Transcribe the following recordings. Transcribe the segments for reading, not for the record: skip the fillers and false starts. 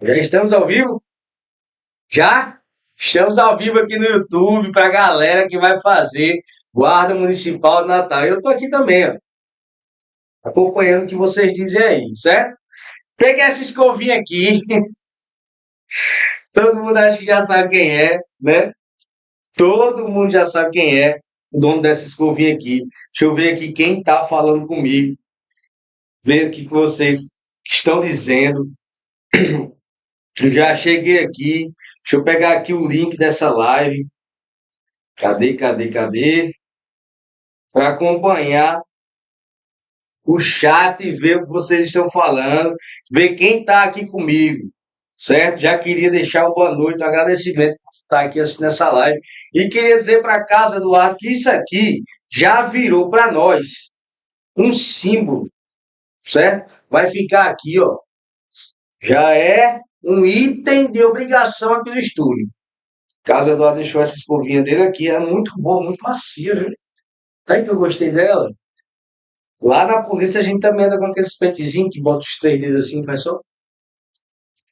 Já estamos ao vivo? Já? Estamos ao vivo aqui no YouTube para a galera que vai fazer Guarda Municipal de Natal. Eu estou aqui também, ó, acompanhando o que vocês dizem aí, certo? Peguei essa escovinha aqui, todo mundo acha que já sabe quem é, né? Todo mundo já sabe quem é o dono dessa escovinha aqui. Deixa eu ver aqui quem está falando comigo, ver o que vocês estão dizendo. Eu já cheguei aqui, deixa eu pegar aqui o link dessa live. Cadê? Para acompanhar o chat e ver o que vocês estão falando, ver quem está aqui comigo, certo? Já queria deixar uma boa noite, um agradecimento por estar aqui assistindo essa live. E queria dizer para casa, Eduardo, que isso aqui já virou para nós um símbolo, certo? Vai ficar aqui, ó. Já é um item de obrigação aqui no estúdio. Caso o Eduardo deixou essa escovinha dele aqui, é muito boa, muito macia, viu? Tá aí que eu gostei dela. Lá na polícia a gente também anda com aqueles pentezinhos que bota os três dedos assim, faz só.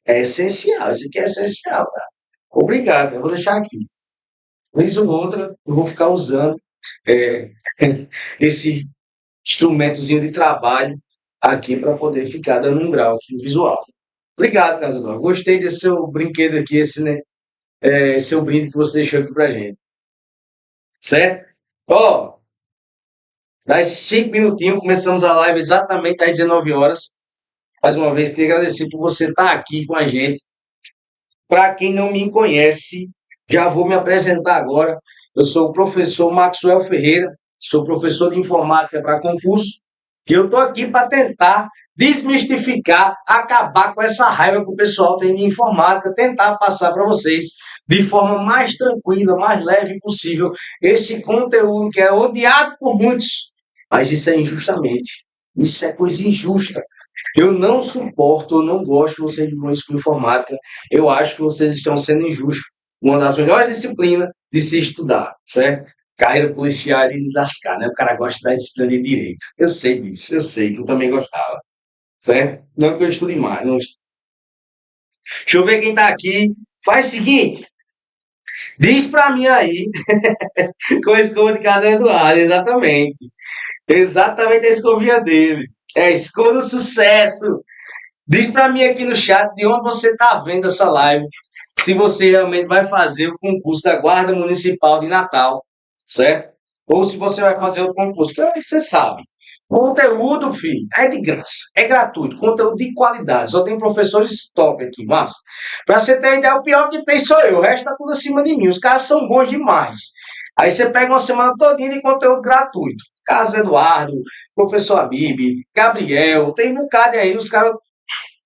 É essencial, isso aqui é essencial, tá? Obrigado, eu vou deixar aqui. Vez ou outra, eu vou ficar usando é, esse instrumentozinho de trabalho aqui para poder ficar dando um grau aqui no visual. Obrigado, Casador. Gostei desse seu brinquedo aqui, esse, né? Seu brinde que você deixou aqui pra gente. Certo? Ó, das 5 minutinhos, começamos a live exatamente às 19 horas. Mais uma vez, queria agradecer por você estar aqui com a gente. Para quem não me conhece, já vou me apresentar agora. Eu sou o professor Maxwell Ferreira, sou professor de informática para concurso, e eu estou aqui para tentar desmistificar, acabar com essa raiva que o pessoal tem de informática, tentar passar para vocês de forma mais tranquila, mais leve possível, esse conteúdo que é odiado por muitos, mas isso é injustamente. Isso é coisa injusta. Eu não suporto, eu não gosto de vocês de bons com informática. Eu acho que vocês estão sendo injustos. Uma das melhores disciplinas de se estudar, certo? Carreira policial é de lascar, né? O cara gosta da disciplina de direito. Eu sei disso, eu sei que eu também gostava, certo? Não que eu estude mais. Não... Deixa eu ver quem tá aqui. Faz o seguinte, diz pra mim aí, com a escova de casa do Eduardo, exatamente. Exatamente a escovinha dele. É a escova do sucesso. Diz para mim aqui no chat de onde você está vendo essa live, se você realmente vai fazer o concurso da Guarda Municipal de Natal, certo? Ou se você vai fazer outro concurso, que você sabe. Conteúdo, filho, é de graça, é gratuito, conteúdo de qualidade. Só tem professores top aqui, mas para você ter ideia, o pior que tem sou eu, o resto tá tudo acima de mim. Os caras são bons demais. Aí você pega uma semana todinha de conteúdo gratuito. Carlos Eduardo, professor Abib, Gabriel, tem um bocado aí, os caras.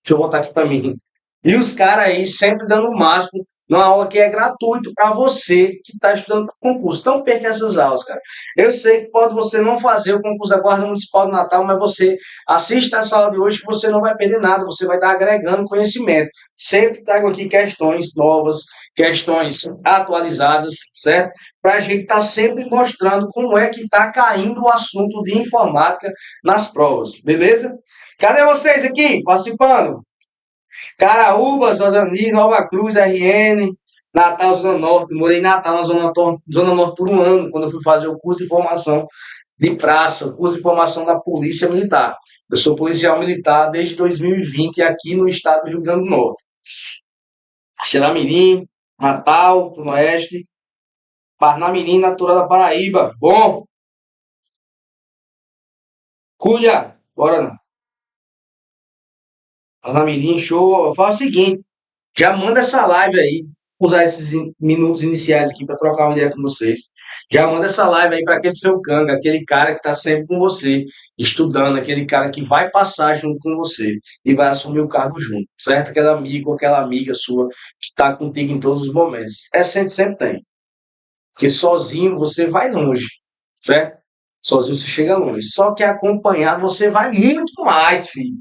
Deixa eu voltar aqui para mim. E os caras aí sempre dando o máximo numa aula que é gratuito para você que está estudando para concurso. Então perca essas aulas, cara. Eu sei que pode você não fazer o concurso da Guarda Municipal do Natal, mas você assista essa aula de hoje que você não vai perder nada, você vai estar agregando conhecimento. Sempre trago aqui questões novas, questões atualizadas, certo? Para a gente estar sempre mostrando como é que está caindo o assunto de informática nas provas, beleza? Cadê vocês aqui participando? Caraúbas, Rosani, Nova Cruz, RN, Natal, Zona Norte. Morei em Natal, na Zona Norte por um ano, quando eu fui fazer o curso de formação de praça, o curso de formação da Polícia Militar. Eu sou policial militar desde 2020 aqui no estado do Rio Grande do Norte. Xeramirim, Natal, do Oeste, Parnamirim, natural da Paraíba. Bom, Cuia, bora não. Parnamirim, show. Fala o seguinte, já manda essa live aí, usar esses minutos iniciais aqui para trocar uma ideia com vocês. Já manda essa live aí para aquele seu canga, aquele cara que está sempre com você, estudando, aquele cara que vai passar junto com você e vai assumir o cargo junto, certo? Aquele amigo, aquela amiga sua que está contigo em todos os momentos. Essa a gente sempre tem. Porque sozinho você vai longe, certo? Sozinho você chega longe. Só que acompanhado você vai muito mais, filho.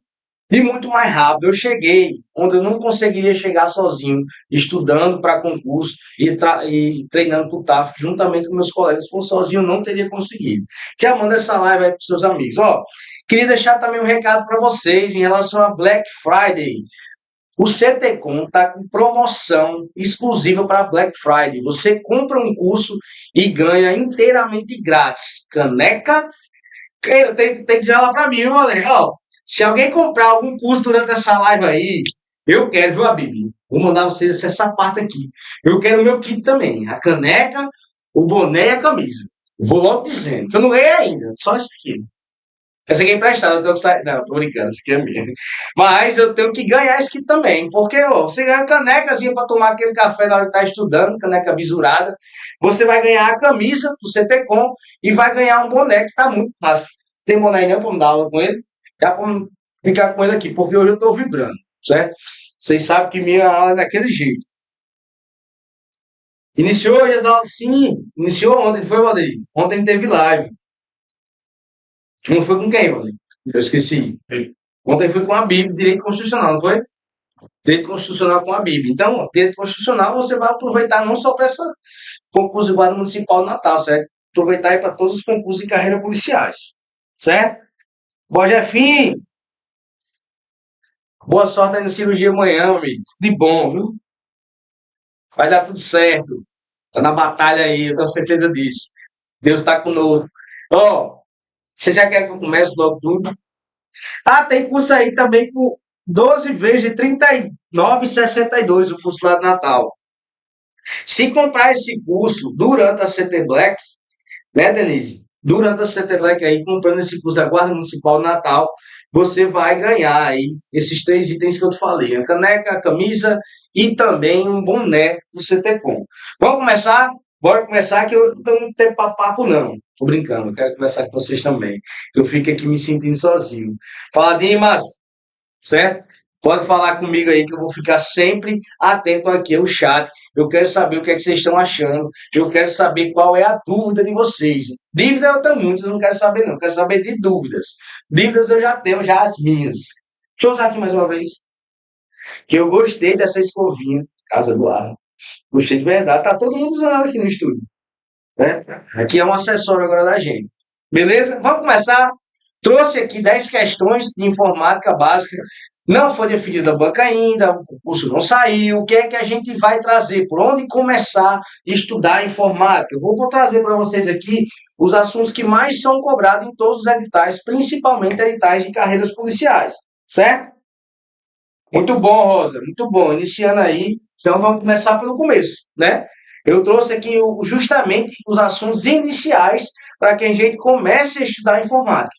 E muito mais rápido. Eu cheguei onde eu não conseguiria chegar sozinho, estudando para concurso e treinando para o TAF, juntamente com meus colegas. Se fosse sozinho, eu não teria conseguido. Já manda essa live aí para seus amigos. Ó, queria deixar também um recado para vocês em relação a Black Friday. O CTCom está com promoção exclusiva para Black Friday. Você compra um curso e ganha inteiramente grátis. Caneca. Tem que dizer ela para mim, meu André. Ó, se alguém comprar algum curso durante essa live aí, eu quero, viu, Bibi? Vou mandar vocês essa parte aqui. Eu quero o meu kit também. A caneca, o boné e a camisa. Vou logo dizendo, que eu não ganhei ainda. Só isso aqui. Essa aqui é emprestada, eu tenho que sair. Não, tô brincando, isso aqui é minha. Mas eu tenho que ganhar isso aqui também. Porque, ó, você ganha canecazinha para tomar aquele café na hora que tá estudando, caneca bisurada. Você vai ganhar a camisa do CTCom e vai ganhar um boné que tá muito fácil. Tem boné aí não para me dar aula com ele? Dá para ficar com ele aqui, porque hoje eu tô vibrando, certo? Vocês sabem que minha aula é daquele jeito. Iniciou hoje as aulas? Sim, iniciou ontem, foi, Valdir? Ontem teve live. Não foi com quem, Valdir? Eu esqueci. Ontem foi com a Bíblia, Direito Constitucional, não foi? Direito Constitucional com a Bíblia. Então, Direito Constitucional você vai aproveitar não só para esse concurso de guarda municipal de Natal, certo? Aproveitar aí para todos os concursos de carreira policiais, certo? Boa, Jefinho! Boa sorte aí na cirurgia amanhã, meu amigo. De bom, viu? Vai dar tudo certo. Tá na batalha aí, eu tenho certeza disso. Deus está conosco. Ó, você já quer que eu comece logo tudo? Ah, tem curso aí também por 12 vezes de R$ 39,62 o curso lá de Natal. Se comprar esse curso durante a CT Black, né, Denise? Durante a CT Black aí, comprando esse curso da Guarda Municipal de Natal, você vai ganhar aí esses 3 itens que eu te falei: a caneca, a camisa e também um boné do CTCom. Vamos começar? Bora começar que eu não tenho tempo para papo, não. Tô brincando, eu quero conversar com vocês também. Eu fico aqui me sentindo sozinho. Fala, Dimas, certo? Pode falar comigo aí que eu vou ficar sempre atento aqui ao chat. Eu quero saber o que é que vocês estão achando. Eu quero saber qual é a dúvida de vocês. Dúvida eu tenho muitas, eu não quero saber não. Eu quero saber de dúvidas. Dúvidas eu já tenho, já as minhas. Deixa eu usar aqui mais uma vez. Que eu gostei dessa escovinha, Casa do Ar. Gostei de verdade. Tá todo mundo usando ela aqui no estúdio, né? Aqui é um acessório agora da gente. Beleza? Vamos começar. Trouxe aqui 10 questões de informática básica. Não foi definida a banca ainda, o curso não saiu. O que é que a gente vai trazer? Por onde começar a estudar informática? Eu vou trazer para vocês aqui os assuntos que mais são cobrados em todos os editais, principalmente editais de carreiras policiais. Certo? Muito bom, Rosa. Muito bom. Iniciando aí. Então vamos começar pelo começo, né? Eu trouxe aqui justamente os assuntos iniciais para que a gente comece a estudar informática.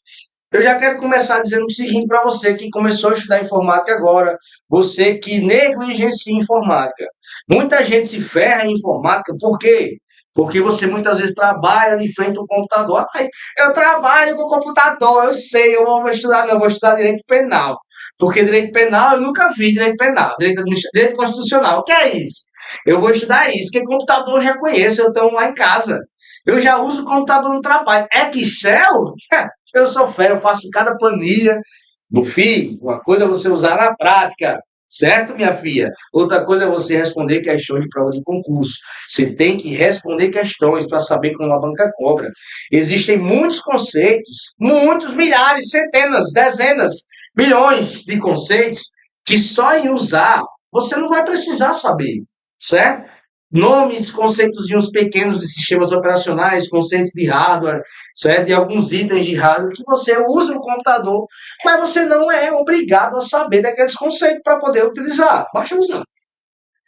Eu já quero começar dizendo o seguinte para você que começou a estudar informática agora, você que negligencia informática. Muita gente se ferra em informática, por quê? Porque você muitas vezes trabalha de frente ao computador. Ai, eu trabalho com computador, eu sei, eu vou estudar, não, eu vou estudar direito penal. Porque direito penal eu nunca vi direito penal, direito constitucional. O que é isso? Eu vou estudar isso, porque computador eu já conheço, eu tenho lá em casa. Eu já uso o computador no trabalho. Excel? Eu sou fera, eu faço cada planilha. Meu filho, uma coisa é você usar na prática, certo, minha filha? Outra coisa é você responder questões de prova de concurso. Você tem que responder questões para saber como a banca cobra. Existem muitos conceitos, muitos, milhares, centenas, dezenas, milhões de conceitos que só em usar você não vai precisar saber, certo? Nomes, conceitos pequenos de sistemas operacionais, conceitos de hardware, certo? De alguns itens de hardware que você usa no computador, mas você não é obrigado a saber daqueles conceitos para poder utilizar. Basta usar.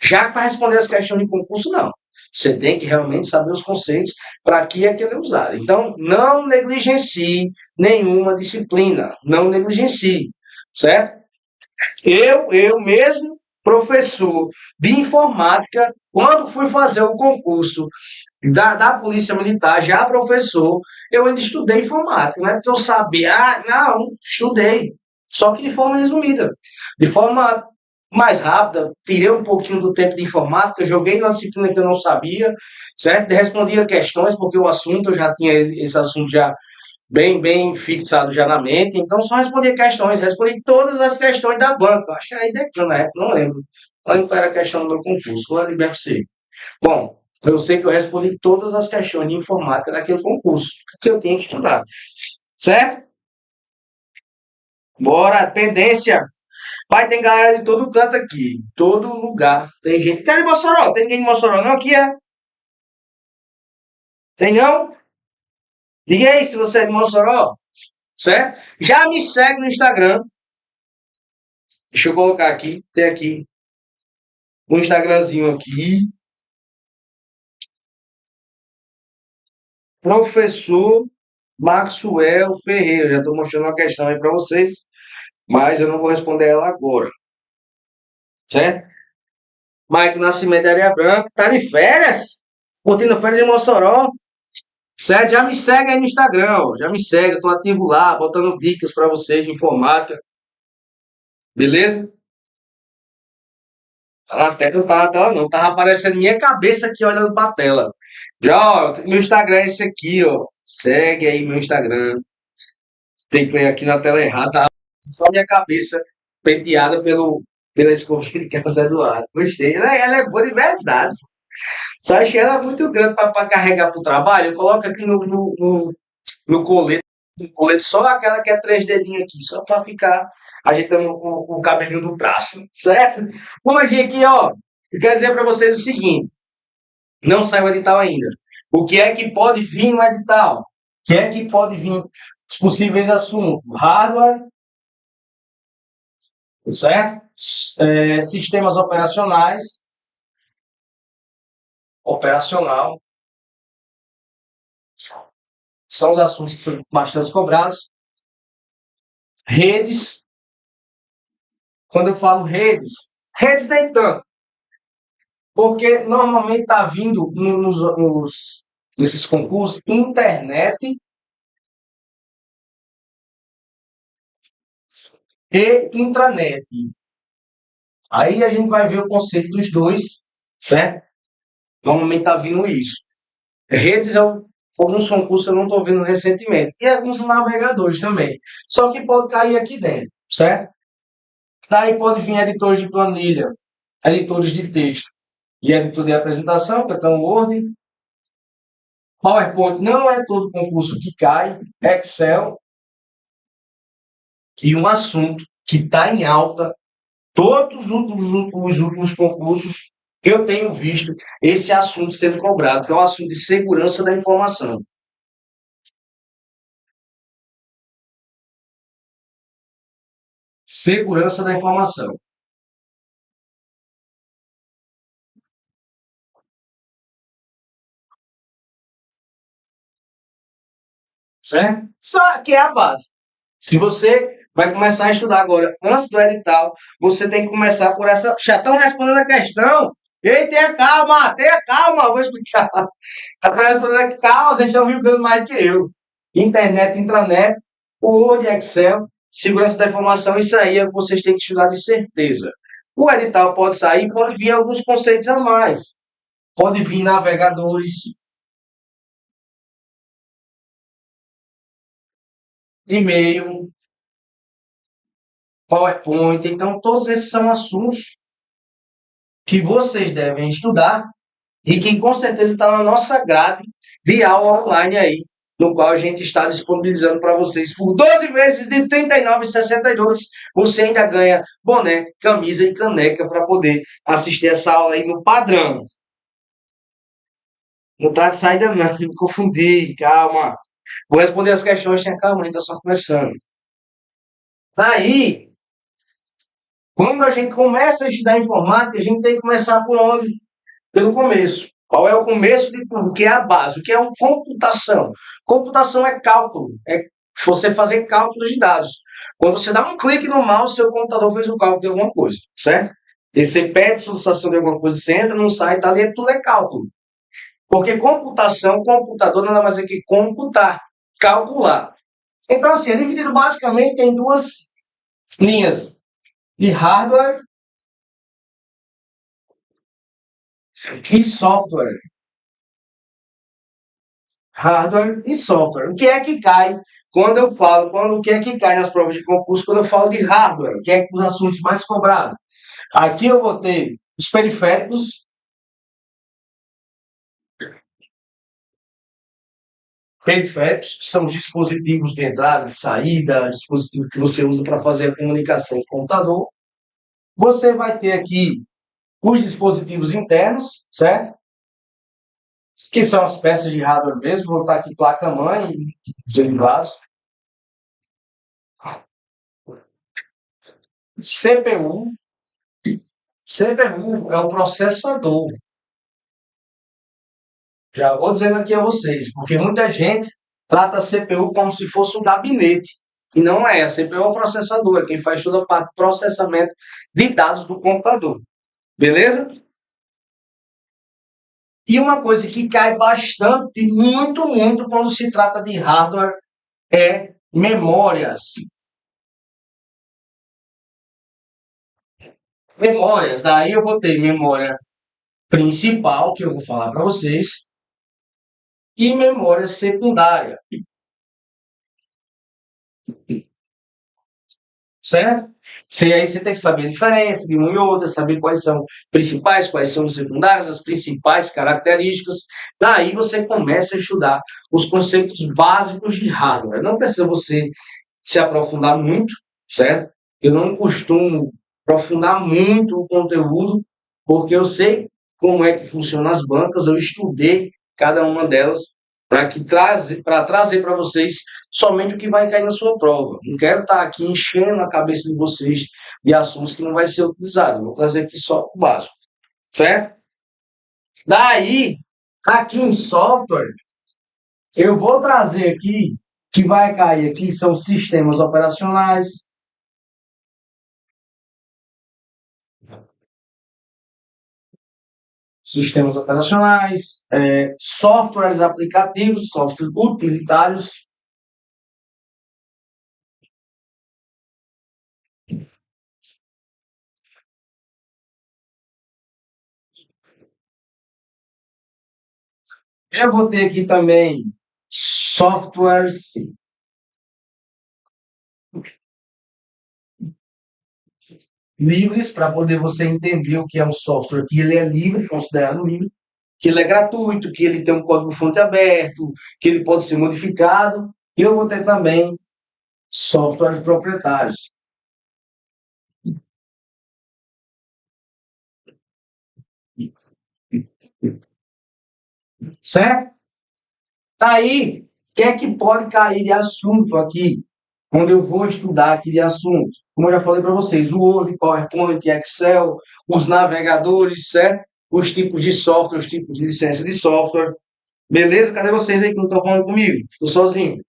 Já que para responder as questões de concurso, não. Você tem que realmente saber os conceitos para que aquilo é usado. Então, não negligencie nenhuma disciplina. Não negligencie, certo? Eu mesmo, professor de informática, quando fui fazer o concurso da Polícia Militar, já professor, eu ainda estudei informática, não é porque eu sabia, não, estudei, só que de forma resumida, de forma mais rápida, tirei um pouquinho do tempo de informática, joguei numa disciplina que eu não sabia, certo? Respondia questões, porque o assunto, eu já tinha esse assunto já bem fixado já na mente, então só respondia questões, respondi todas as questões da banca, acho que era IDECAN na época, não lembro. Não lembro qual era a questão do meu concurso, ou era do IBFC. Bom, eu sei que eu respondi todas as questões de informática daquele concurso, que eu tinha que estudar. Certo? Bora, pendência. Pai, tem galera de todo canto aqui, todo lugar. Tem gente. Cadê Mossoró? Tem ninguém de Mossoró, não? Aqui é? Tem não? Diga aí se você é de Mossoró, certo? Já me segue no Instagram. Deixa eu colocar aqui, tem aqui um Instagramzinho aqui. Professor Maxwell Ferreira. Já estou mostrando uma questão aí para vocês, mas eu não vou responder ela agora, certo? Mike Nascimento de Areia Branca, tá de férias? Curtindo férias em Mossoró, certo? Já me segue aí no Instagram, ó. Já me segue, eu tô ativo lá, botando dicas para vocês de informática, beleza? Tá na tela, não tá na tela não, tava aparecendo minha cabeça aqui olhando pra tela. Já, ó, meu Instagram é esse aqui, ó. Segue aí meu Instagram. Tem que ler aqui na tela errada, tá? Só minha cabeça penteada pela escovinha de Carlos Eduardo. Gostei. Ela é boa de verdade. Só achei ela muito grande para carregar pro trabalho. Coloca aqui no colete. No colete só aquela que é 3 dedinhos aqui, só para ficar ajeitando o cabelinho do braço, certo? Vamos agir aqui, ó. Eu quero dizer para vocês o seguinte: não saiu o edital ainda. O que é que pode vir no edital? O que é que pode vir? Os possíveis assuntos: hardware, certo? Sistemas operacionais, operacional, são os assuntos que são bastante cobrados. Redes, quando eu falo redes nem tanto, porque normalmente está vindo nesses concursos internet e intranet. Aí a gente vai ver o conceito dos dois, certo? Normalmente está vindo isso. Redes alguns concursos eu não estou vendo recentemente. E alguns navegadores também. Só que pode cair aqui dentro, certo? Daí pode vir editores de planilha, editores de texto e editor de apresentação, que é o Word. PowerPoint não é todo concurso que cai. Excel. E um assunto que está em alta, todos os últimos concursos eu tenho visto esse assunto sendo cobrado, que é o assunto de segurança da informação. Segurança da informação. Certo? Só que é a base. Se você vai começar a estudar agora, antes do edital, você tem que começar por essa. Já estão respondendo a questão. Ei, tenha calma, vou explicar. Estão respondendo aqui, calma, vocês estão vibrando mais que eu. Internet, intranet, Word, Excel, segurança da informação, isso aí é o que vocês têm que estudar de certeza. O edital pode sair, pode vir alguns conceitos a mais. Pode vir navegadores, e-mail, PowerPoint. Então, todos esses são assuntos que vocês devem estudar e que com certeza está na nossa grade de aula online aí, no qual a gente está disponibilizando para vocês por 12 meses de R$ 39,62. Você ainda ganha boné, camisa e caneca para poder assistir essa aula aí no padrão. Não está de saída não, me confundi, calma. Vou responder as questões, tenha calma, ainda está só começando. Daí, quando a gente começa a estudar informática, a gente tem que começar por onde? Pelo começo. Qual é o começo de tudo? O que é a base? O que é uma computação? Computação é cálculo, é você fazer cálculos de dados. Quando você dá um clique no mouse, seu computador fez o cálculo de alguma coisa, certo? E você pede solicitação de alguma coisa, você entra no site, ali tudo é cálculo. Porque computação, computador nada mais é que computar, calcular. Então, assim, é dividido basicamente em duas linhas de hardware e software. Hardware e software. O que é que cai o que é que cai nas provas de concurso quando eu falo de hardware? O que é que os assuntos mais cobrados? Aqui eu vou ter os periféricos. Periféricos são os dispositivos de entrada e saída, dispositivos que você usa para fazer a comunicação com o computador. Você vai ter aqui os dispositivos internos, certo? Que são as peças de hardware mesmo. Vou botar aqui placa-mãe e derivados. CPU. CPU é um processador. Já vou dizendo aqui a vocês, porque muita gente trata a CPU como se fosse um gabinete. E não é. A CPU é um processador, é quem faz toda a parte de processamento de dados do computador. Beleza? E uma coisa que cai bastante, muito quando se trata de hardware é memórias. Memórias, daí eu botei memória principal, que eu vou falar para vocês, e memória secundária. Certo? Aí você tem que saber a diferença de uma e outra, saber quais são principais, quais são os secundários, as principais características. Daí você começa a estudar os conceitos básicos de hardware. Não precisa você se aprofundar muito, certo? Eu não costumo aprofundar muito o conteúdo, porque eu sei como é que funcionam as bancas, eu estudei cada uma delas para trazer para vocês somente o que vai cair na sua prova. Não quero estar aqui enchendo a cabeça de vocês de assuntos que não vai ser utilizado. Eu vou trazer aqui só o básico, certo? Daí, aqui em software, eu vou trazer aqui, que vai cair aqui, são sistemas operacionais, softwares aplicativos, softwares utilitários. Eu vou ter aqui também softwares livres, para poder você entender o que é um software, que ele é livre, considerado livre, que ele é gratuito, que ele tem um código-fonte aberto, que ele pode ser modificado. E eu vou ter também softwares proprietários. Certo? Aí, o que é que pode cair de assunto aqui, quando eu vou estudar aqui de assunto? Como eu já falei para vocês, o Word, PowerPoint, Excel, os navegadores, certo? Os tipos de software, os tipos de licença de software. Beleza? Cadê vocês aí que não estão falando comigo? Estou sozinho.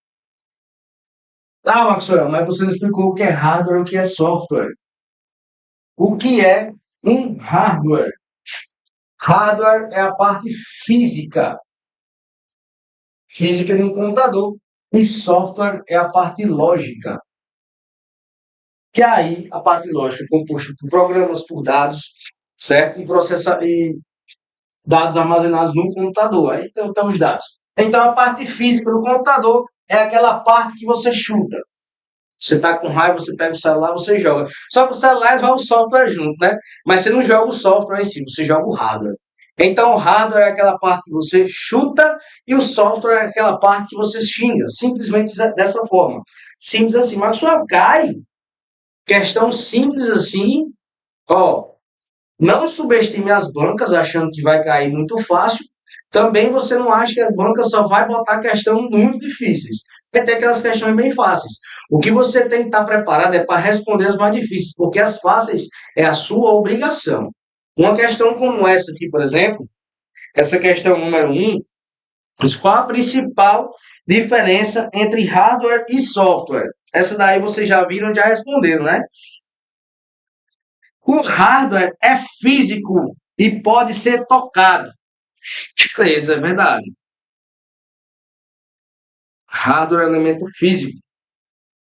Ah, Maxwell, mas você não explicou o que é hardware e o que é software. O que é um hardware? Hardware é a parte física, física de um computador. E software é a parte lógica. Que aí a parte lógica é composta por programas, por dados, certo? E dados armazenados no computador. Aí então estão os dados. Então a parte física do computador é aquela parte que você chuta. Você está com raiva, você pega o celular, você joga. Só que o celular vai o software junto, né? Mas você não joga o software em si, você joga o hardware. Então o hardware é aquela parte que você chuta e o software é aquela parte que você xinga. Simplesmente dessa forma. Simples assim. Mas só cai. Questão simples assim. Ó, não subestime as bancas achando que vai cair muito fácil. Também você não acha que as bancas só vai botar questão muito difíceis. Vai ter aquelas questões bem fáceis. O que você tem que estar preparado é para responder as mais difíceis, porque as fáceis é a sua obrigação. Uma questão como essa aqui, por exemplo, essa questão número 1, qual a principal diferença entre hardware e software? Essa daí vocês já viram, já responderam, né? O hardware é físico e pode ser tocado. Isso é verdade. Hardware é elemento físico.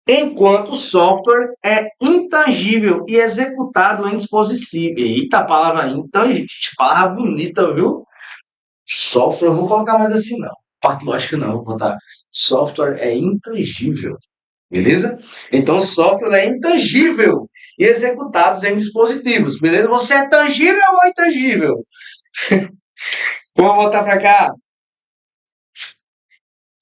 Enquanto o software é intangível e executado em dispositivo. Eita, palavra intangível. Palavra bonita, viu? Software, eu vou colocar mais assim, não. Parte lógica, não. Vou botar software é intangível. Beleza? Então, software é intangível e executados em dispositivos. Beleza? Você é tangível ou intangível? Vamos voltar para cá.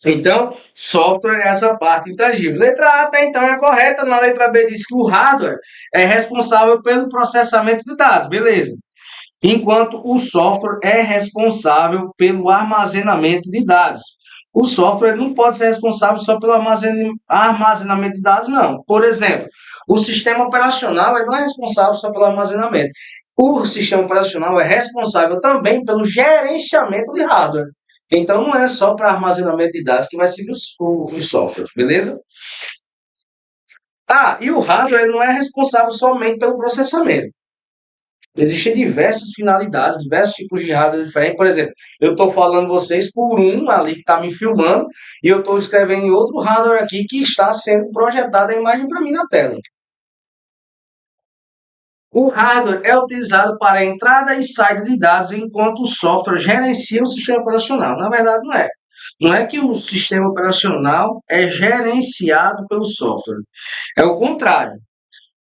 Então, software é essa parte intangível. Letra A até então é correta, na letra B diz que o hardware é responsável pelo processamento de dados, beleza. Enquanto o software é responsável pelo armazenamento de dados. O software não pode ser responsável só pelo armazenamento de dados, não. Por exemplo, o sistema operacional ele não é responsável só pelo armazenamento. O sistema operacional é responsável também pelo gerenciamento de hardware. Então, não é só para armazenamento de dados que vai servir os softwares, beleza? Ah, e o hardware ele não é responsável somente pelo processamento. Existem diversas finalidades, diversos tipos de hardware diferentes. Por exemplo, eu estou falando vocês por um ali que está me filmando e eu estou escrevendo em outro hardware aqui que está sendo projetada a imagem para mim na tela. O hardware é utilizado para a entrada e saída de dados, enquanto o software gerencia o sistema operacional. Na verdade, não é. Não é que o sistema operacional é gerenciado pelo software. É o contrário.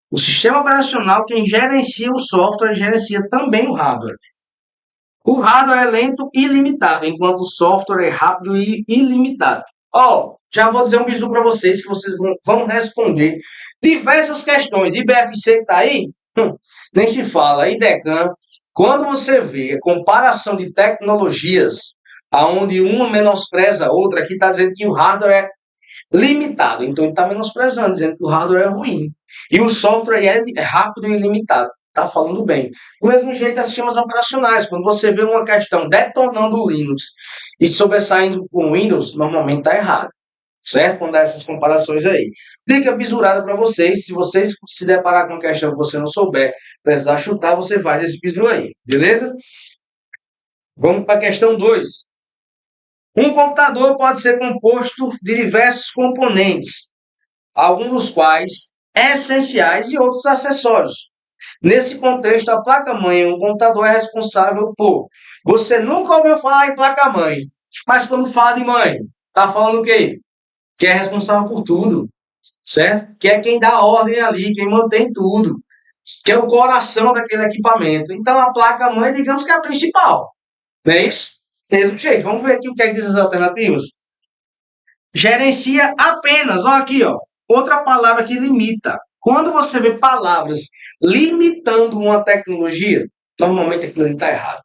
O sistema operacional, quem gerencia o software, gerencia também o hardware. O hardware é lento e limitado, enquanto o software é rápido e ilimitado. Ó, já vou dizer um bisu para vocês que vocês vão responder diversas questões. IBFC que está aí, nem se fala. IDECAN, quando você vê a comparação de tecnologias, aonde uma menospreza a outra, aqui está dizendo que o hardware é limitado. Então ele está menosprezando, dizendo que o hardware é ruim. E o software é rápido e ilimitado. Está falando bem. Do mesmo jeito, as sistemas operacionais. Quando você vê uma questão detonando o Linux e sobressaindo com o Windows, normalmente está errado. Certo? Quando dá essas comparações aí. Dica bisurada para vocês. Se vocês se deparar com uma questão que você não souber, precisar chutar, você vai nesse bisu aí. Beleza? Vamos para a questão 2. Um computador pode ser composto de diversos componentes, alguns dos quais essenciais e outros acessórios. Nesse contexto, a placa-mãe em um computador é responsável por... Você nunca ouviu falar em placa-mãe, mas quando fala de mãe, tá falando o quê? Que é responsável por tudo, certo? Que é quem dá ordem ali, quem mantém tudo, que é o coração daquele equipamento. Então, a placa-mãe, digamos que é a principal, não é isso? Mesmo jeito. Vamos ver aqui o que é que diz as alternativas. Gerencia apenas, olha aqui, ó, outra palavra que limita. Quando você vê palavras limitando uma tecnologia, normalmente aquilo está errado.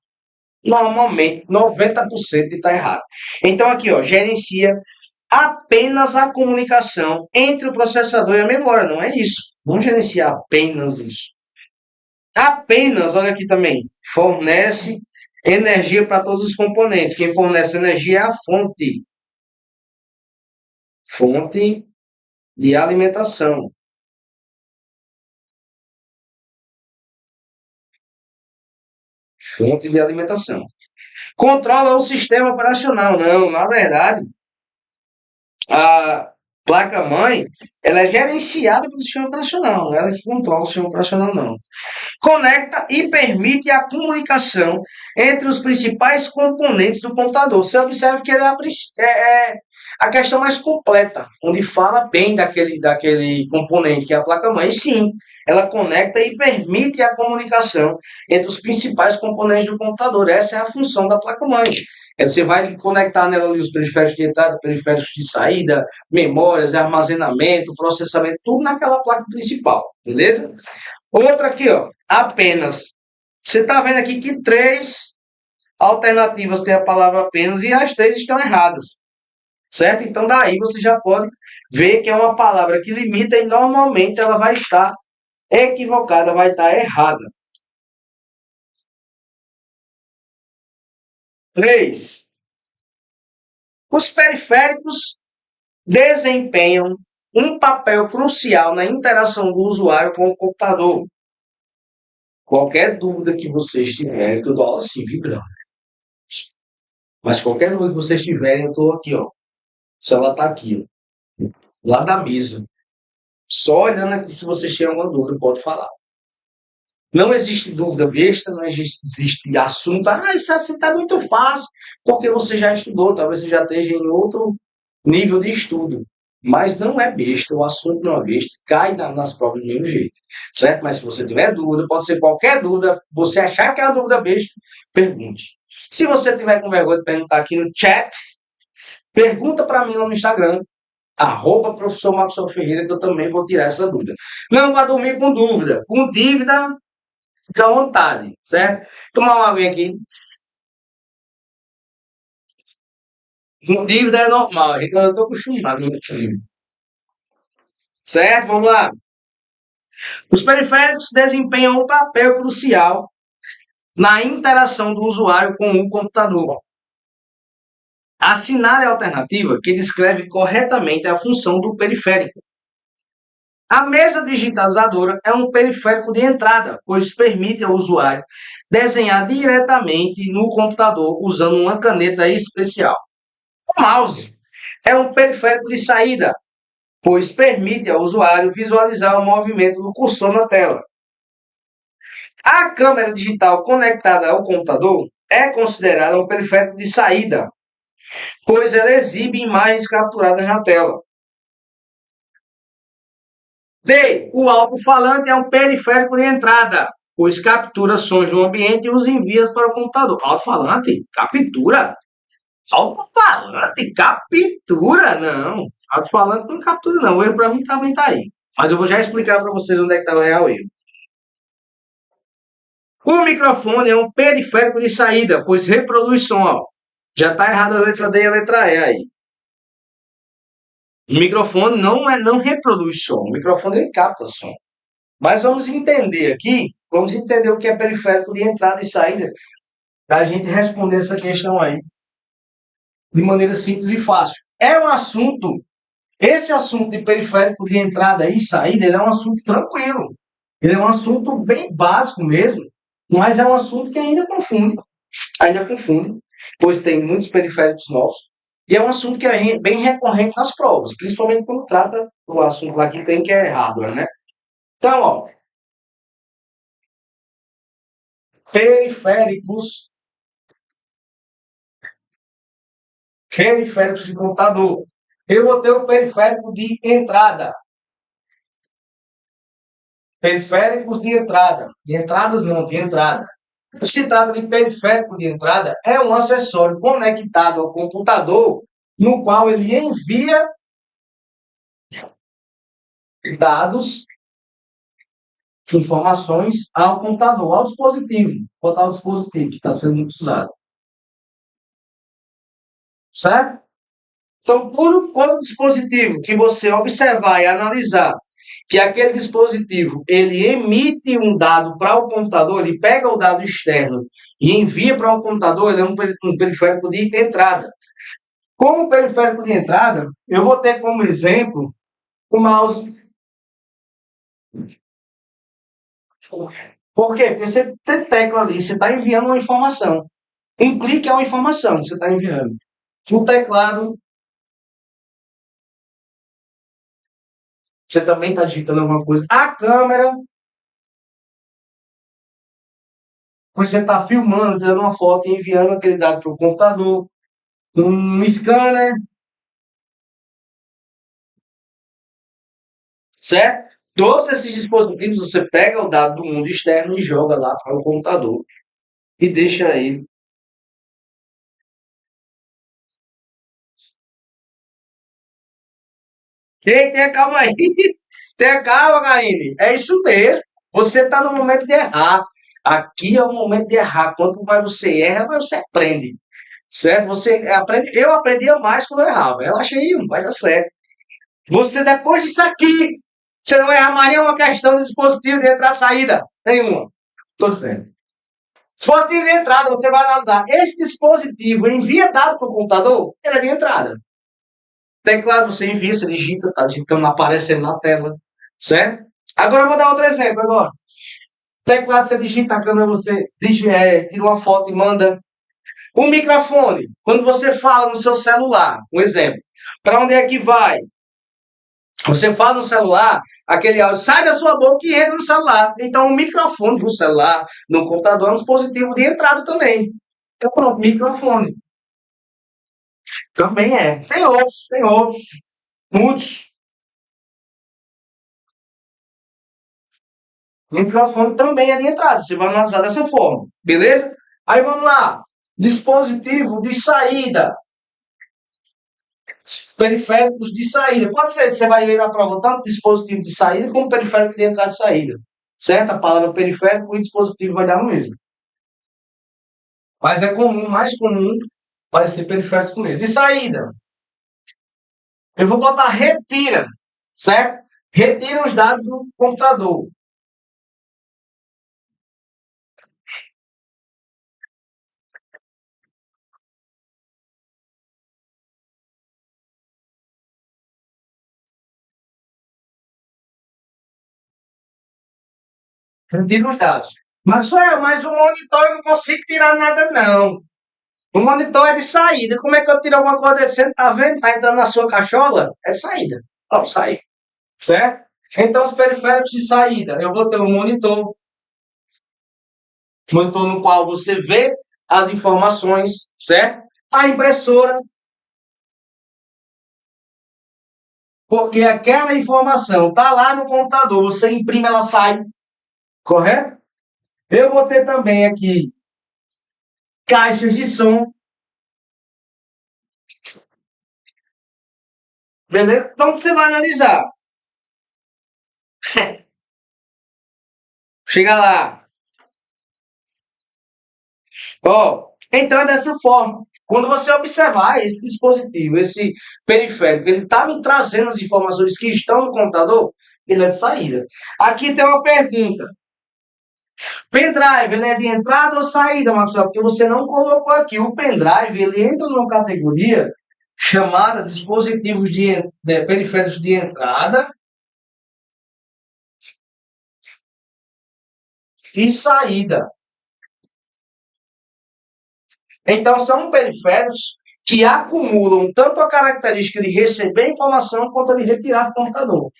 Normalmente, 90% está errado. Então, aqui, ó, gerencia apenas a comunicação entre o processador e a memória. Não é isso. Não gerenciar apenas isso. Apenas, olha aqui também, fornece energia para todos os componentes. Quem fornece energia é a fonte. Fonte de alimentação. Fonte de alimentação. Controla o sistema operacional. Não, na verdade, a placa-mãe, ela é gerenciada pelo sistema operacional. Não é ela que controla o sistema operacional, não. Conecta e permite a comunicação entre os principais componentes do computador. Você observa que ele é a questão mais completa, onde fala bem daquele componente, que é a placa-mãe. E sim, ela conecta e permite a comunicação entre os principais componentes do computador. Essa é a função da placa-mãe. Você vai conectar nela ali os periféricos de entrada, periféricos de saída, memórias, armazenamento, processamento, tudo naquela placa principal, beleza? Outra aqui, ó, apenas. Você está vendo aqui que 3 alternativas têm a palavra apenas e as 3 estão erradas. Certo? Então, daí você já pode ver que é uma palavra que limita e normalmente ela vai estar equivocada, vai estar errada. 3. Os periféricos desempenham um papel crucial na interação do usuário com o computador. Qualquer dúvida que vocês tiverem, que eu dou aula assim, vibrando. Mas qualquer dúvida que vocês tiverem, eu estou aqui, ó. O celular está aqui, ó, lá da mesa. Só olhando aqui, se vocês tiverem alguma dúvida, pode falar. Não existe dúvida besta, não existe assunto. Ah, isso assim está muito fácil, porque você já estudou, talvez você já esteja em outro nível de estudo. Mas não é besta, o assunto não é besta, cai nas provas do mesmo jeito, certo? Mas se você tiver dúvida, pode ser qualquer dúvida, você achar que é uma dúvida besta, pergunte. Se você tiver com vergonha de perguntar aqui no chat, Pergunta para mim lá no Instagram, @professor Maxwell Ferreira, que eu também vou tirar essa dúvida. Não vá dormir com dúvida. Com dívida, fica à vontade, certo? Tomar uma água aqui. Com dívida é normal, eu estou acostumado. Certo? Vamos lá. Os periféricos desempenham um papel crucial na interação do usuário com o computador. Assinale a alternativa que descreve corretamente a função do periférico. A mesa digitalizadora é um periférico de entrada, pois permite ao usuário desenhar diretamente no computador usando uma caneta especial. O mouse é um periférico de saída, pois permite ao usuário visualizar o movimento do cursor na tela. A câmera digital conectada ao computador é considerada um periférico de saída, pois ela exibe imagens capturadas na tela. D. O alto-falante é um periférico de entrada, pois captura sons do ambiente e os envia para o computador. Alto-falante? Captura? Alto-falante? Captura? Não. Alto-falante não captura, não. O erro para mim também está aí. Mas eu vou já explicar para vocês onde é que está o real erro. O microfone é um periférico de saída, pois reproduz som. Ó. Já está errada a letra D e a letra E aí. O microfone não reproduz som. O microfone ele capta som. Mas vamos entender aqui, vamos entender o que é periférico de entrada e saída, para a gente responder essa questão aí de maneira simples e fácil. É um assunto, esse assunto de periférico de entrada e saída, ele é um assunto tranquilo. Ele é um assunto bem básico mesmo, mas é um assunto que ainda confunde, pois tem muitos periféricos novos. E é um assunto que é bem recorrente nas provas, principalmente quando trata do assunto lá que tem, que é hardware, né? Então, ó, periféricos de computador. Eu vou ter o periférico de entrada. Periféricos de entrada. De entradas não, de entrada. Se trata de periférico de entrada, é um acessório conectado ao computador, no qual ele envia dados, informações ao computador, ao dispositivo. Vou botar o dispositivo que está sendo muito usado. Certo? Então, todo dispositivo que você observar e analisar que aquele dispositivo ele emite um dado para o computador, ele pega o dado externo e envia para o computador, ele é um periférico de entrada. Como periférico de entrada, eu vou ter como exemplo o mouse. Por quê? Porque você tem tecla ali, você está enviando uma informação. Um clique é uma informação que você está enviando. O teclado, você também está digitando alguma coisa. A câmera, você está filmando, tirando uma foto e enviando aquele dado para o computador. Um scanner, certo? Todos esses dispositivos você pega o dado do mundo externo e joga lá para o computador e deixa ele. Ei, tenha calma aí. Tenha calma, Karine. É isso mesmo. Você está no momento de errar. Aqui é o momento de errar. Quanto mais você erra, mais você aprende. Certo? Você aprende. Eu aprendia mais quando eu errava. Relaxa aí, não vai dar certo. Você, depois disso aqui, você não erra mais nenhuma questão de dispositivo de entrada e saída. Nenhuma. Estou dizendo. Dispositivo de entrada, você vai analisar. Esse dispositivo envia dado para o computador, ele é de entrada. Teclado você envia, você digita, está digitando, aparecendo na tela. Certo? Agora eu vou dar outro exemplo agora. Teclado você digita, a câmera você tira uma foto e manda. O microfone, quando você fala no seu celular, um exemplo, para onde é que vai? Você fala no celular, aquele áudio sai da sua boca e entra no celular. Então, o microfone do celular, no computador, é um dispositivo de entrada também. Então, pronto, microfone. Também é. Tem outros, muitos. Microfone também é de entrada. Você vai analisar dessa forma, beleza? Aí vamos lá. Dispositivo de saída. Periféricos de saída. Pode ser, você vai ver na prova tanto dispositivo de saída como periférico de entrada e saída. Certo? A palavra periférico e dispositivo vai dar no mesmo. Mas é comum, mais comum, vai ser periféricos com mesmo. De saída, eu vou botar retira, certo? Retira os dados do computador. Retira os dados. Mas o monitor eu não consigo tirar nada, não. O monitor é de saída. Como é que eu tiro alguma coisa dele? Você não tá vendo? Tá entrando na sua cachola? É saída. Ó, sair. Certo? Então, os periféricos de saída, eu vou ter um monitor no qual você vê as informações, certo? A impressora, porque aquela informação está lá no computador, você imprime, ela sai, correto? Eu vou ter também aqui caixas de som, beleza? Então, você vai analisar. Chega lá. Ó, então é dessa forma. Quando você observar esse dispositivo, esse periférico, ele está me trazendo as informações que estão no computador, ele é de saída. Aqui tem uma pergunta. Pendrive, ele é de entrada ou saída, Marcelo? Porque você não colocou aqui. O pendrive, ele entra numa categoria chamada dispositivos de periféricos de entrada e saída. Então, são periféricos que acumulam tanto a característica de receber informação quanto a de retirar do computador.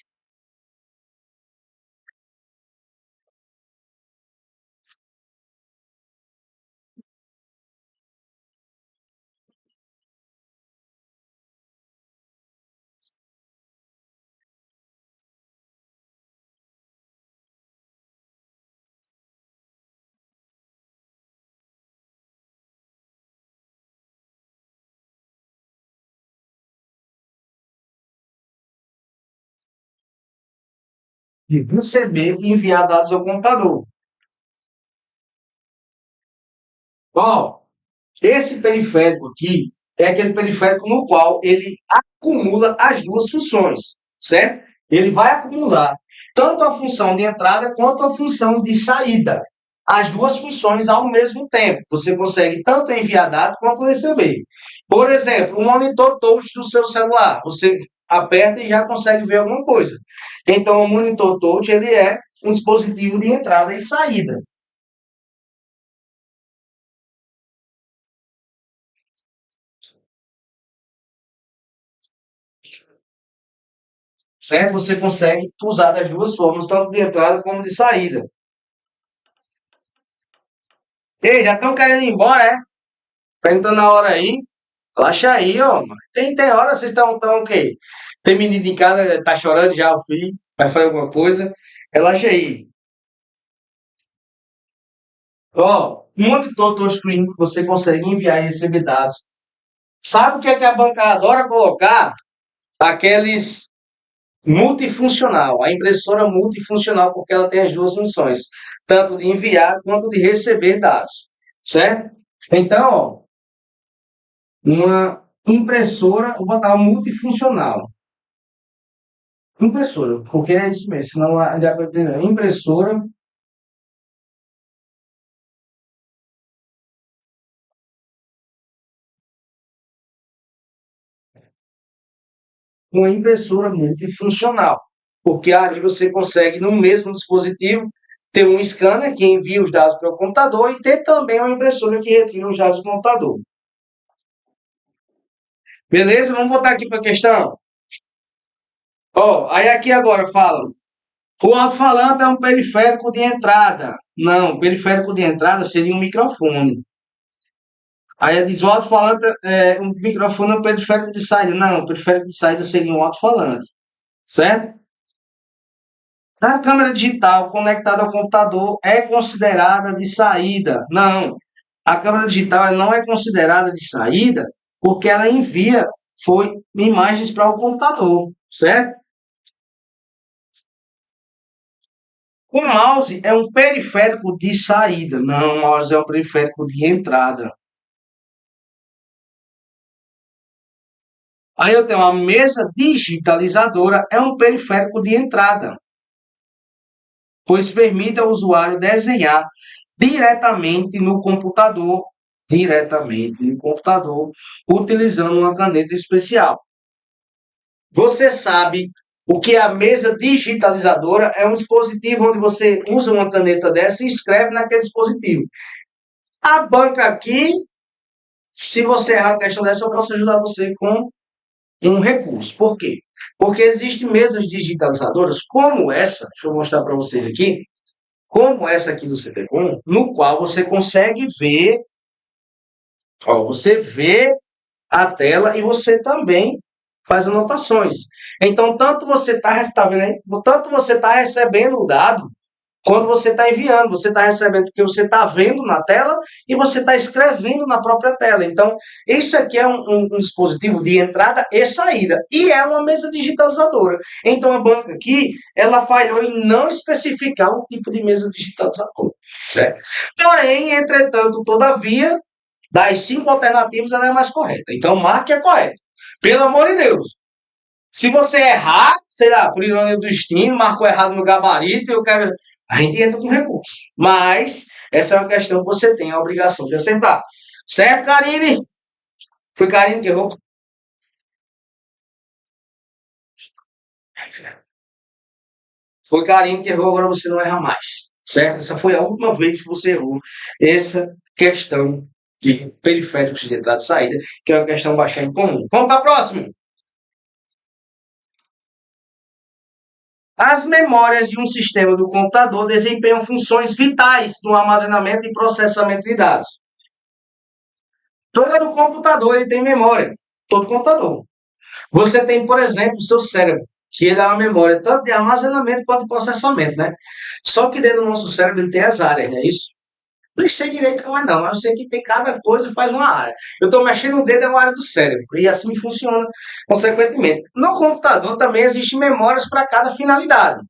De receber e enviar dados ao computador. Ó, esse periférico aqui é aquele periférico no qual ele acumula as duas funções, certo? Ele vai acumular tanto a função de entrada quanto a função de saída. As duas funções ao mesmo tempo. Você consegue tanto enviar dados quanto receber. Por exemplo, o monitor touch do seu celular. Você aperta e já consegue ver alguma coisa. Então, o monitor touch ele é um dispositivo de entrada e saída. Certo? Você consegue usar das duas formas, tanto de entrada como de saída. Ei, já estão querendo ir embora, é? Perguntando na hora aí. Relaxa aí, ó. Tem hora, vocês estão o quê? Tem menino em casa, tá chorando já, o filho, vai fazer alguma coisa. Relaxa aí. Ó, um monitor touchscreen que você consegue enviar e receber dados. Sabe o que a banca adora colocar? Aqueles multifuncional, a impressora multifuncional, porque ela tem as duas funções, tanto de enviar quanto de receber dados, certo? Então, ó, uma impressora, vou botar multifuncional. Impressora, porque é isso mesmo, senão já vai entender. Impressora, uma impressora multifuncional, porque ali você consegue, no mesmo dispositivo, ter um scanner que envia os dados para o computador e ter também uma impressora que retira os dados do computador. Beleza? Vamos voltar aqui para a questão. Ó, aí aqui agora fala, o alto-falante é um periférico de entrada. Não, o periférico de entrada seria um microfone. Aí diz, o alto-falante é um microfone é um periférico de saída. Não, o periférico de saída seria um alto-falante. Certo? A câmera digital conectada ao computador é considerada de saída. Não, a câmera digital não é considerada de saída porque ela envia foi imagens para o computador, certo? O mouse é um periférico de saída. Não, o mouse é um periférico de entrada. Aí eu tenho uma mesa digitalizadora, é um periférico de entrada, pois permite ao usuário desenhar diretamente no computador, utilizando uma caneta especial. Você sabe o que é a mesa digitalizadora? É um dispositivo onde você usa uma caneta dessa e escreve naquele dispositivo. A banca aqui, se você errar a questão dessa, eu posso ajudar você com um recurso. Por quê? Porque existem mesas digitalizadoras como essa, deixa eu mostrar para vocês aqui, como essa aqui do CTCOM, no qual você consegue ver, ó, você vê a tela e você também faz anotações. Então, tanto você está vendo aí, tanto você está recebendo o dado, quando você está enviando, você está recebendo porque você está vendo na tela e você está escrevendo na própria tela. Então, isso aqui é um dispositivo de entrada e saída. E é uma mesa digitalizadora. Então, a banca aqui, ela falhou em não especificar o tipo de mesa digitalizadora. Certo? Porém, entretanto, todavia, das 5 alternativas, ela é a mais correta. Então, marque a correta. Pelo amor de Deus. Se você errar, sei lá, por ironia do destino, marcou errado no gabarito, eu quero. A gente entra com recurso. Mas essa é uma questão que você tem a obrigação de acertar. Certo, Karine? Foi Karine que errou? Foi Karine que errou, agora você não erra mais. Certo? Essa foi a última vez que você errou essa questão de periféricos de entrada e saída, que é uma questão bastante comum. Vamos para a próxima. As memórias de um sistema do computador desempenham funções vitais no armazenamento e processamento de dados. Todo computador ele tem memória. Todo computador. Você tem, por exemplo, o seu cérebro, que ele é uma memória tanto de armazenamento quanto de processamento, né? Só que dentro do nosso cérebro ele tem as áreas, não é isso? Não sei direito como é não, mas eu sei que tem cada coisa faz uma área. Eu estou mexendo no dedo, é uma área do cérebro, e assim funciona consequentemente. No computador também existem memórias para cada finalidade.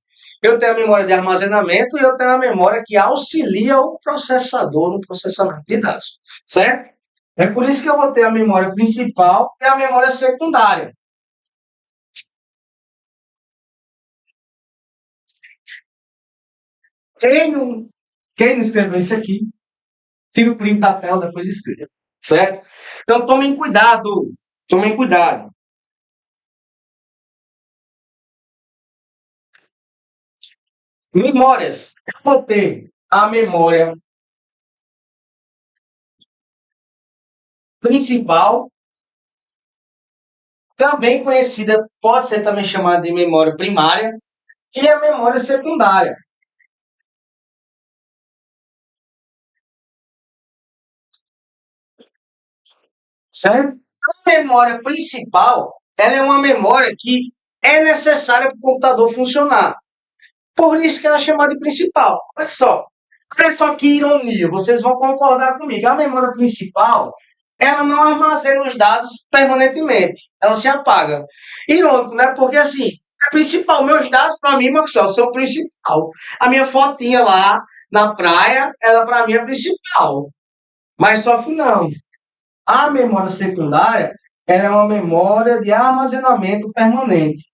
Eu tenho a memória de armazenamento e eu tenho a memória que auxilia o processador no processamento de dados, certo? É por isso que eu vou ter a memória principal e a memória secundária. Quem não, quem não escreveu isso aqui, tira o print da tela, depois escreva, certo? Então tomem cuidado, tomem cuidado. Memórias. Eu vou ter a memória principal, também conhecida, pode ser também chamada de memória primária, e a memória secundária. Certo? A memória principal, ela é uma memória que é necessária para o computador funcionar. Por isso que ela é chamada de principal. Olha só que ironia, vocês vão concordar comigo. A memória principal, ela não armazena os dados permanentemente, ela se apaga. Irônico, né? Porque assim, é principal, meus dados para mim, Maxwell, são principal. A minha fotinha lá na praia, ela para mim é principal. Mas só que não. A memória secundária, ela é uma memória de armazenamento permanente.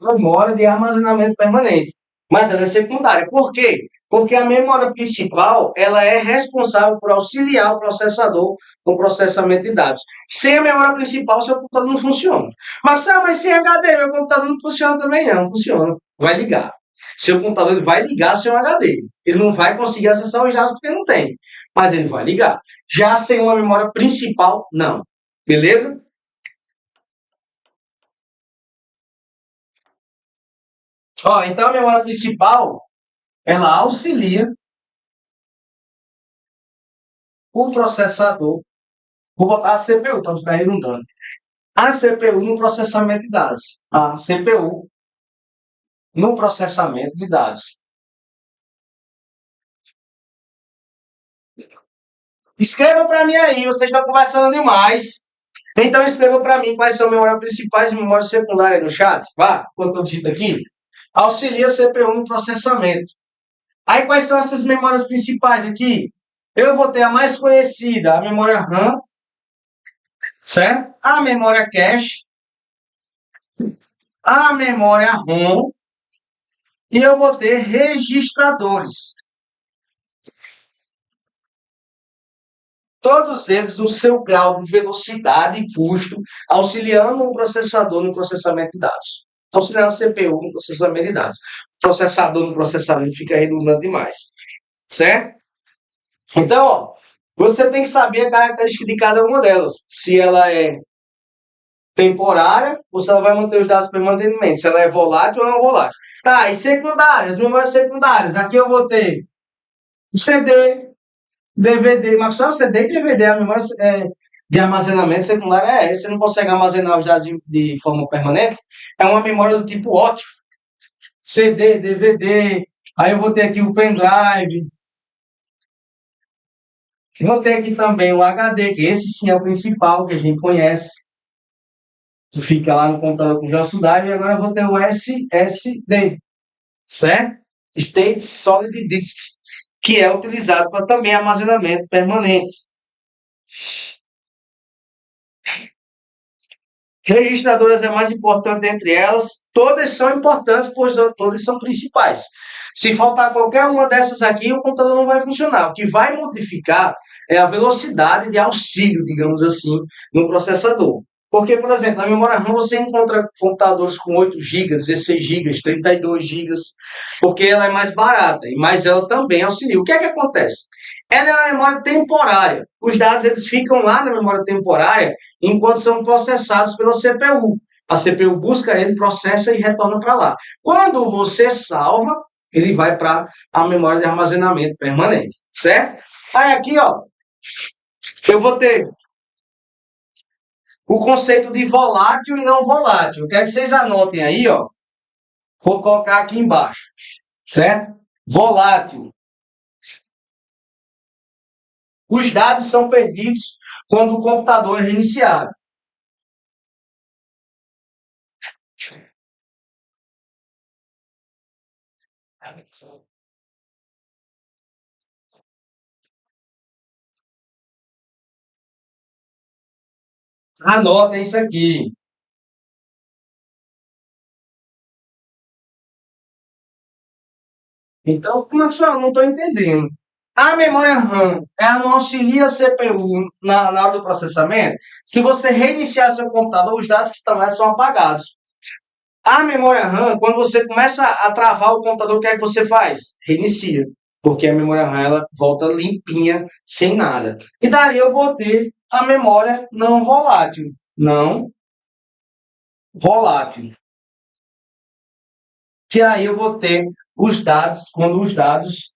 Memória de armazenamento permanente. Mas ela é secundária. Por quê? Porque a memória principal, ela é responsável por auxiliar o processador no processamento de dados. Sem a memória principal, seu computador não funciona. Mas sem HD, meu computador não funciona também não. Funciona. Vai ligar. Seu computador ele vai ligar sem um HD. Ele não vai conseguir acessar os dados porque não tem. Mas ele vai ligar. Já sem uma memória principal, não. Beleza? Ó, então a memória principal, ela auxilia o processador. Vou botar a CPU para não ficar redundante. A CPU no processamento de dados. A CPU no processamento de dados. Escreva para mim aí, vocês estão conversando demais. Então escreva para mim quais são memórias principais e memórias secundárias no chat. Vá, enquanto eu digito aqui. Auxilia a CPU no processamento. Aí quais são essas memórias principais aqui? Eu vou ter a mais conhecida, a memória RAM, certo? A memória cache, a memória ROM, e eu vou ter registradores. Todos eles no seu grau de velocidade e custo, auxiliando o processador no processamento de dados. Auxiliando a CPU no processamento de dados. O processador no processamento fica redundante demais. Certo? Então, ó, você tem que saber a característica de cada uma delas. Se ela é temporária, ou se ela vai manter os dados permanentemente. Se ela é volátil ou não volátil. Tá, e secundárias, memórias secundárias. Aqui eu vou ter o CD, DVD, mas só CD e DVD, a memória de armazenamento secundário é essa. Você não consegue armazenar os dados de forma permanente. É uma memória do tipo ótimo. CD, DVD, aí eu vou ter aqui o pendrive. Vou ter aqui também o HD, que esse sim é o principal, que a gente conhece. Que fica lá no computador com o nosso drive. E agora eu vou ter o SSD, certo? State Solid Disk, que é utilizado para também armazenamento permanente. Registradoras é mais importante entre elas. Todas são importantes, pois todas são principais. Se faltar qualquer uma dessas aqui, o computador não vai funcionar. O que vai modificar é a velocidade de auxílio, digamos assim, no processador. Porque, por exemplo, na memória RAM você encontra computadores com 8 GB, 16 GB, 32 GB, porque ela é mais barata, mas ela também auxilia. O que é que acontece? Ela é uma memória temporária. Os dados eles ficam lá na memória temporária enquanto são processados pela CPU. A CPU busca ele, processa e retorna para lá. Quando você salva, ele vai para a memória de armazenamento permanente, certo? Aí aqui, ó, eu vou ter o conceito de volátil e não volátil. Eu quero que vocês anotem aí, ó. Vou colocar aqui embaixo, certo? Volátil. Os dados são perdidos quando o computador é reiniciado. Anota isso aqui. Então, como é que eu não estou entendendo? A memória RAM, ela não auxilia a CPU na hora do processamento? Se você reiniciar seu computador, os dados que estão lá são apagados. A memória RAM, quando você começa a travar o computador, o que é que você faz? Reinicia. Porque a memória RAM ela volta limpinha, sem nada. E daí eu vou ter a memória não volátil. Não volátil. Que aí eu vou ter os dados, quando os dados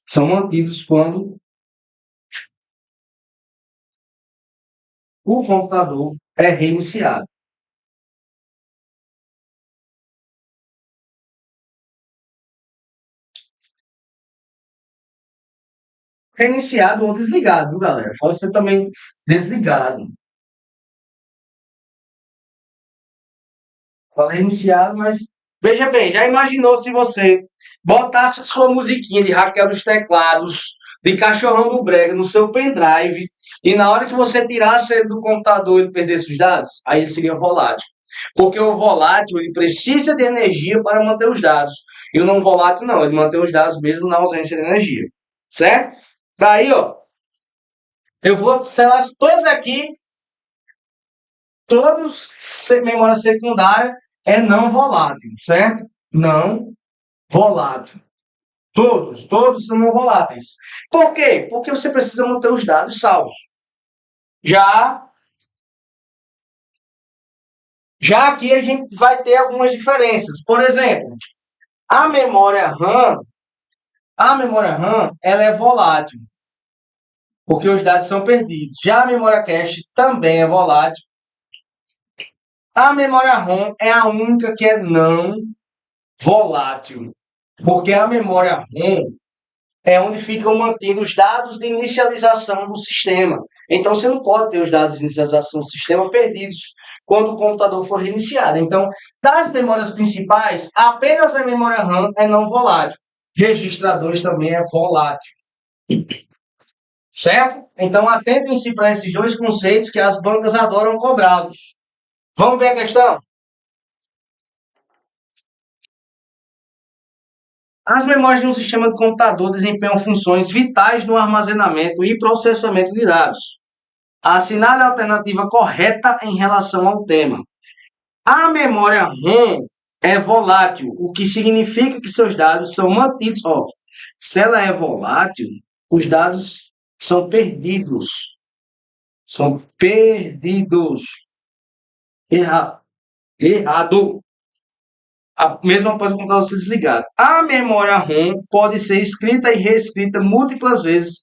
são mantidos quando o computador é reiniciado. Reiniciado ou desligado, viu, galera? Pode ser também desligado. Fala reiniciado, mas veja bem, já imaginou se você botasse a sua musiquinha de Raquel dos Teclados, de Cachorrão do Brega no seu pendrive, e na hora que você tirasse ele do computador ele perdesse os dados? Aí ele seria volátil. Porque o volátil ele precisa de energia para manter os dados. E o não volátil não, ele mantém os dados mesmo na ausência de energia. Certo? Daí, ó, eu vou selar todos aqui, todos memória secundária é não volátil, certo? Não volátil. Todos são não voláteis. Por quê? Porque você precisa manter os dados salvos. Já, já aqui a gente vai ter algumas diferenças. Por exemplo, a memória RAM, ela é volátil. porque os dados são perdidos. Já a memória cache também é volátil. A memória ROM é a única que é não volátil, porque a memória ROM é onde ficam mantidos os dados de inicialização do sistema. Então, você não pode ter os dados de inicialização do sistema perdidos quando o computador for reiniciado. Então, das memórias principais, apenas a memória RAM é não volátil. Registradores também é volátil. Certo? Então, atentem-se para esses dois conceitos que as bancas adoram cobrá-los. Vamos ver a questão? As memórias de um sistema de computador desempenham funções vitais no armazenamento e processamento de dados. Assinale a alternativa correta em relação ao tema. A memória ROM é volátil, o que significa que seus dados são mantidos. Se ela é volátil, os dados são perdidos. São perdidos. Errado. Mesmo após o computador ser desligado. A memória ROM pode ser escrita e reescrita múltiplas vezes,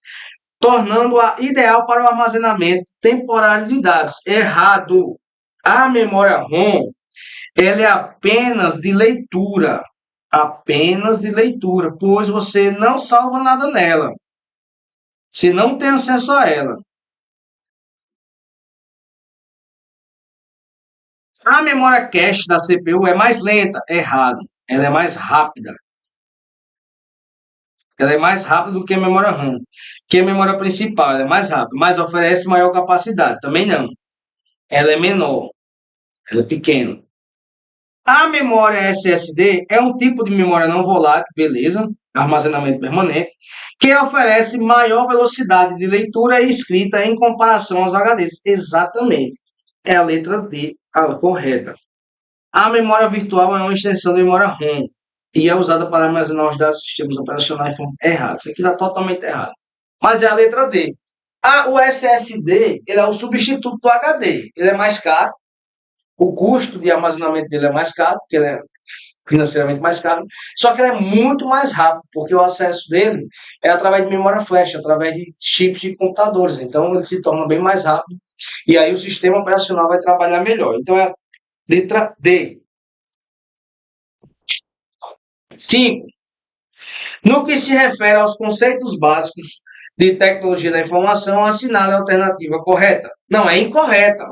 tornando-a ideal para o armazenamento temporário de dados. Errado. A memória ROM ela é apenas de leitura, pois você não salva nada nela. Você não tem acesso a ela. A memória cache da CPU é mais lenta. Errado. Ela é mais rápida. Ela é mais rápida do que a memória RAM, que a memória principal. Ela é mais rápida, mas oferece maior capacidade. Também não. Ela é menor. Ela é pequena. A memória SSD é um tipo de memória não volátil, beleza, armazenamento permanente, que oferece maior velocidade de leitura e escrita em comparação aos HDs. Exatamente. É a letra D, a correta. A memória virtual é uma extensão de memória ROM e é usada para armazenar os dados dos sistemas operacionais de forma errada. Isso aqui está totalmente errado. Mas é a letra D. O SSD ele é o substituto do HD. Ele é mais caro. O custo de armazenamento dele é mais caro, porque ele é financeiramente mais caro. Só que ele é muito mais rápido, porque o acesso dele é através de memória flash, através de chips de computadores. Então ele se torna bem mais rápido. E aí o sistema operacional vai trabalhar melhor. Então é a letra D. 5. No que se refere aos conceitos básicos de tecnologia da informação, assinale a alternativa correta. Não, é incorreta.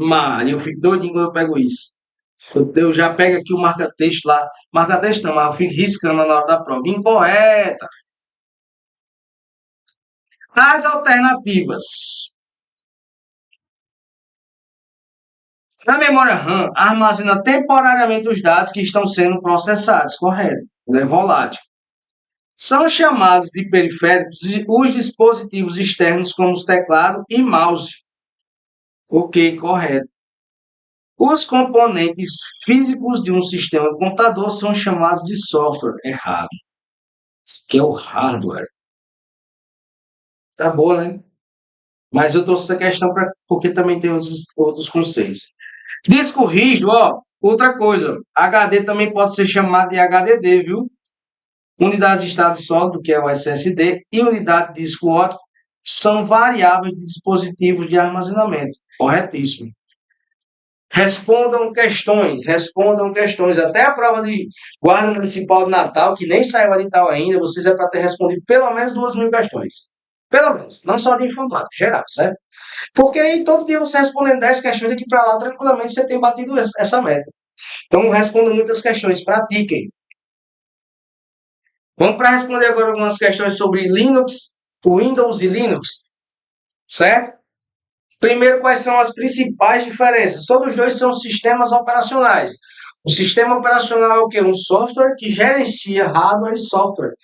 Mano, eu fico doidinho quando eu pego isso. Eu já pego aqui o marca-texto lá. Marca-texto não, mas eu fico riscando na hora da prova. Incorreta. As alternativas. A memória RAM armazena temporariamente os dados que estão sendo processados. Correto. Ele é volátil. São chamados de periféricos os dispositivos externos como os teclado e mouse. Ok, correto. Os componentes físicos de um sistema de computador são chamados de software. Errado. Isso aqui é o hardware. Tá boa, né? Mas eu trouxe essa questão porque também tem outros conceitos. Disco rígido, outra coisa. HD também pode ser chamado de HDD, viu? Unidade de estado sólido, que é o SSD, e unidade de disco óptico são variáveis de dispositivos de armazenamento. Corretíssimo. Respondam questões. Até a prova de guarda municipal de Natal, que nem saiu edital ainda, vocês é para ter respondido pelo menos 2.000 questões. Pelo menos. Não só de informática, geral, certo? Porque aí todo dia você respondendo 10 questões daqui para lá, tranquilamente você tem batido essa meta. Então responda muitas questões, pratiquem. Vamos para responder agora algumas questões sobre Linux, Windows e Linux, certo? Primeiro, quais são as principais diferenças? Todos os dois são sistemas operacionais. O sistema operacional é o quê? Um software que gerencia hardware e software,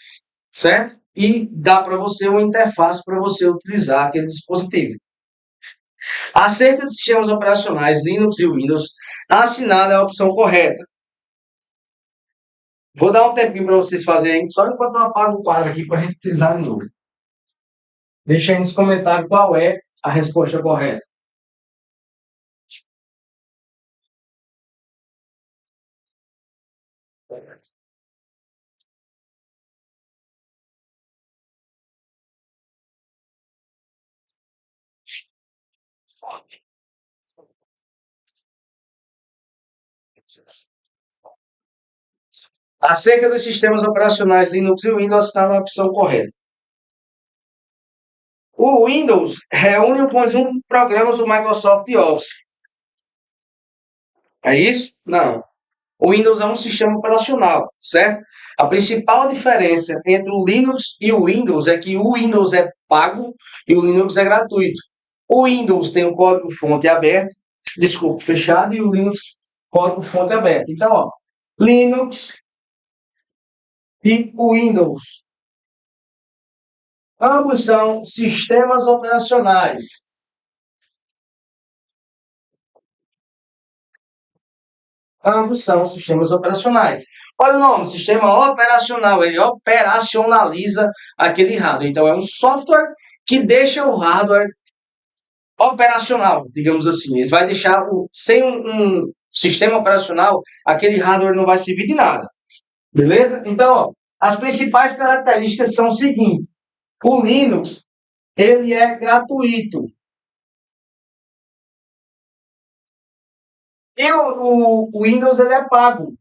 certo? E dá para você uma interface para você utilizar aquele dispositivo. Acerca de sistemas operacionais Linux e Windows, assinale a opção correta. Vou dar um tempinho para vocês fazerem, só enquanto eu apago o quadro aqui para a gente utilizar de novo. Deixa aí nos comentários qual é a resposta correta. Acerca dos sistemas operacionais Linux e Windows, está na opção correta. O Windows reúne o conjunto de programas do Microsoft Office. É isso? Não. O Windows é um sistema operacional, certo? A principal diferença entre o Linux e o Windows é que o Windows é pago e o Linux é gratuito. O Windows tem o código-fonte aberto, desculpe, fechado, e o Linux código-fonte aberto. Então, ó, Linux e o Windows. Ambos são sistemas operacionais. Ambos são sistemas operacionais. Olha o nome, sistema operacional. Ele operacionaliza aquele hardware. Então, é um software que deixa o hardware operacional, digamos assim. Ele vai deixar, sem um sistema operacional, aquele hardware não vai servir de nada. Beleza? Então, ó, as principais características são o seguinte. O Linux, ele é gratuito. E o Windows, ele é pago.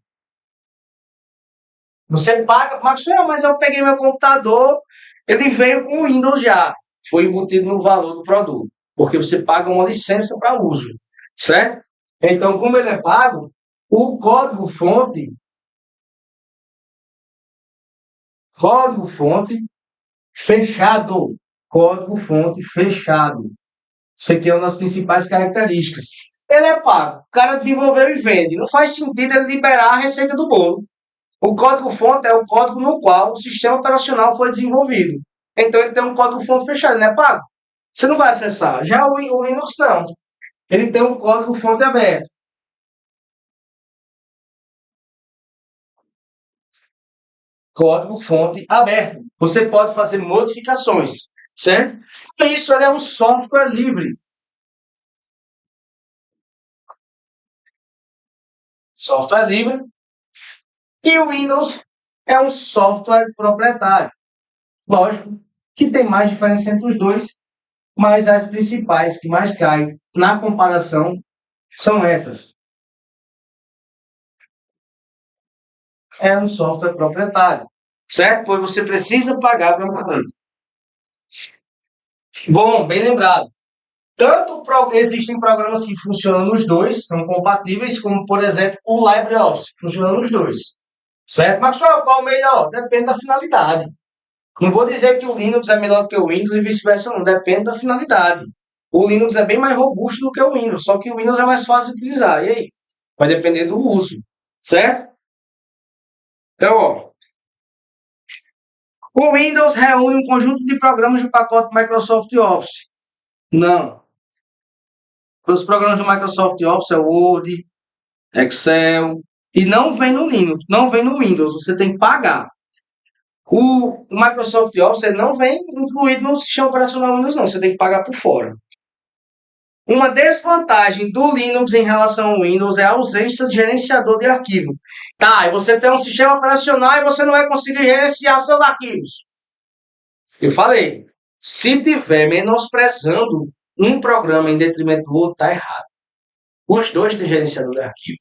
Você paga, mas eu peguei meu computador, ele veio com o Windows já. Foi embutido no valor do produto. Porque você paga uma licença para uso. Certo? Então, como ele é pago, o código-fonte fechado. Código-fonte fechado. Isso aqui é uma das principais características. Ele é pago. O cara desenvolveu e vende. Não faz sentido ele liberar a receita do bolo. O código-fonte é o código no qual o sistema operacional foi desenvolvido. Então ele tem um código-fonte fechado, ele não é pago. Você não vai acessar. Já o Linux não. Ele tem um código-fonte aberto. Código-fonte aberto. Você pode fazer modificações, certo? Isso ele é um software livre. Software livre. E o Windows é um software proprietário. Lógico que tem mais diferença entre os dois, mas as principais que mais caem na comparação são essas. É um software proprietário, certo? Pois você precisa pagar para manter. Bom, bem lembrado. Existem programas que funcionam nos dois, são compatíveis, como, por exemplo, o LibreOffice, funciona nos dois. Certo? Mas qual o melhor? Depende da finalidade. Não vou dizer que o Linux é melhor do que o Windows e vice-versa, não. Depende da finalidade. O Linux é bem mais robusto do que o Windows, só que o Windows é mais fácil de utilizar. E aí? Vai depender do uso. Certo? Então, ó, o Windows reúne um conjunto de programas do pacote Microsoft Office. Não. Os programas do Microsoft Office é Word, Excel, e não vem no Linux, não vem no Windows, você tem que pagar. O Microsoft Office não vem incluído no sistema operacional Windows, não, você tem que pagar por fora. Uma desvantagem do Linux em relação ao Windows é a ausência de gerenciador de arquivo. Tá, e você tem um sistema operacional e você não vai conseguir gerenciar seus arquivos. Eu falei, se tiver menosprezando um programa em detrimento do outro, tá errado. Os dois têm gerenciador de arquivo.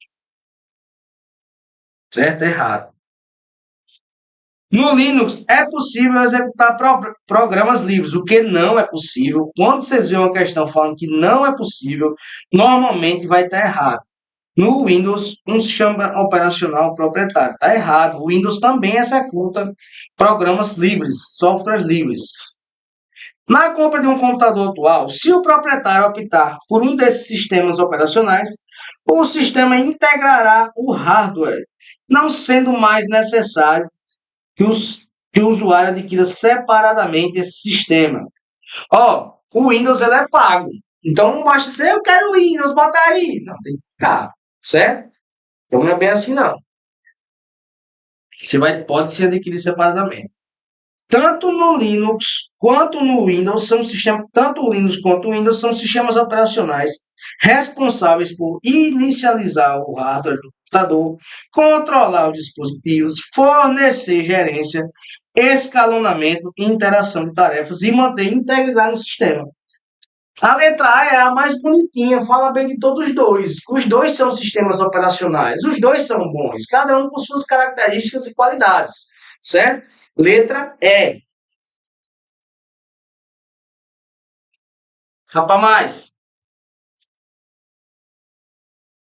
Certo? Errado. No Linux é possível executar programas livres, o que não é possível. Quando vocês veem uma questão falando que não é possível, normalmente vai estar errado. No Windows, um sistema operacional proprietário. Está errado. O Windows também executa programas livres, softwares livres. Na compra de um computador atual, se o proprietário optar por um desses sistemas operacionais, o sistema integrará o hardware, não sendo mais necessário que o usuário adquira separadamente esse sistema. Ó, o Windows ele é pago. Então não basta ser, eu quero o Windows, bota aí. Não, tem que ficar, certo? Então não é bem assim, não. Pode se adquirir separadamente. Tanto no Linux quanto no Windows tanto o Linux quanto o Windows são sistemas operacionais responsáveis por inicializar o hardware do computador, controlar os dispositivos, fornecer gerência, escalonamento e interação de tarefas e manter integridade no sistema. A letra A é a mais bonitinha, fala bem de todos os dois. Os dois são sistemas operacionais, os dois são bons, cada um com suas características e qualidades, certo? Letra E. Rapaz,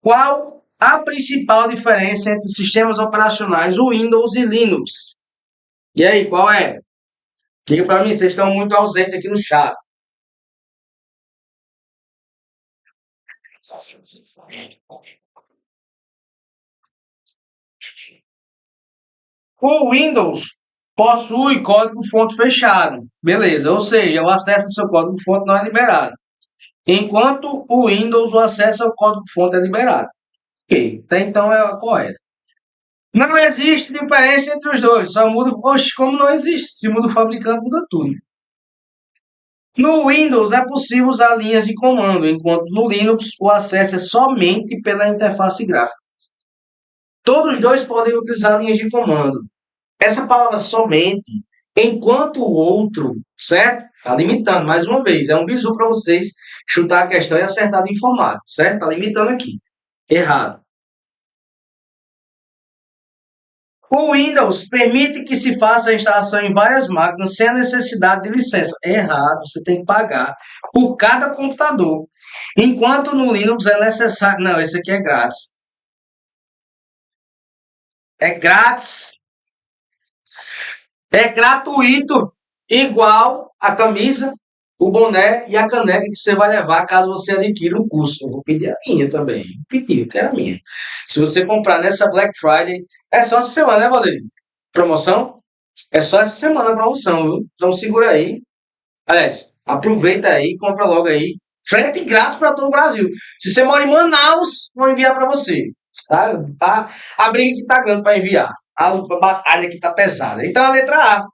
qual a principal diferença entre os sistemas operacionais Windows e Linux? E aí, qual é? Diga para mim, vocês estão muito ausentes aqui no chat. O Windows possui código-fonte fechado, beleza, ou seja, o acesso ao seu código-fonte não é liberado. Enquanto o Windows, o acesso ao código-fonte é liberado. Ok, até então é correto. Não existe diferença entre os dois, só muda. Oxe, como não existe? Se muda o fabricante, muda tudo. No Windows é possível usar linhas de comando, enquanto no Linux o acesso é somente pela interface gráfica. Todos os dois podem utilizar linhas de comando. Essa palavra somente, enquanto o outro, certo? Está limitando, mais uma vez. É um bizu para vocês chutar a questão e acertar de informática, certo? Está limitando aqui. Errado. O Windows permite que se faça a instalação em várias máquinas sem a necessidade de licença. Errado, você tem que pagar por cada computador. Enquanto no Linux é necessário. Não, esse aqui é grátis. É grátis. É gratuito. Igual a camisa, o boné e a caneca que você vai levar caso você adquira um curso. Eu vou pedir a minha também. Vou pedir, eu quero a minha. Se você comprar nessa Black Friday, é só essa semana, né, Valdemir? Promoção? É só essa semana a promoção, viu? Então segura aí. Aliás, aproveita aí e compra logo aí. Frete grátis para todo o Brasil. Se você mora em Manaus, vou enviar para você. Tá? A briga que tá grande para enviar. A batalha que tá pesada. Então a letra A,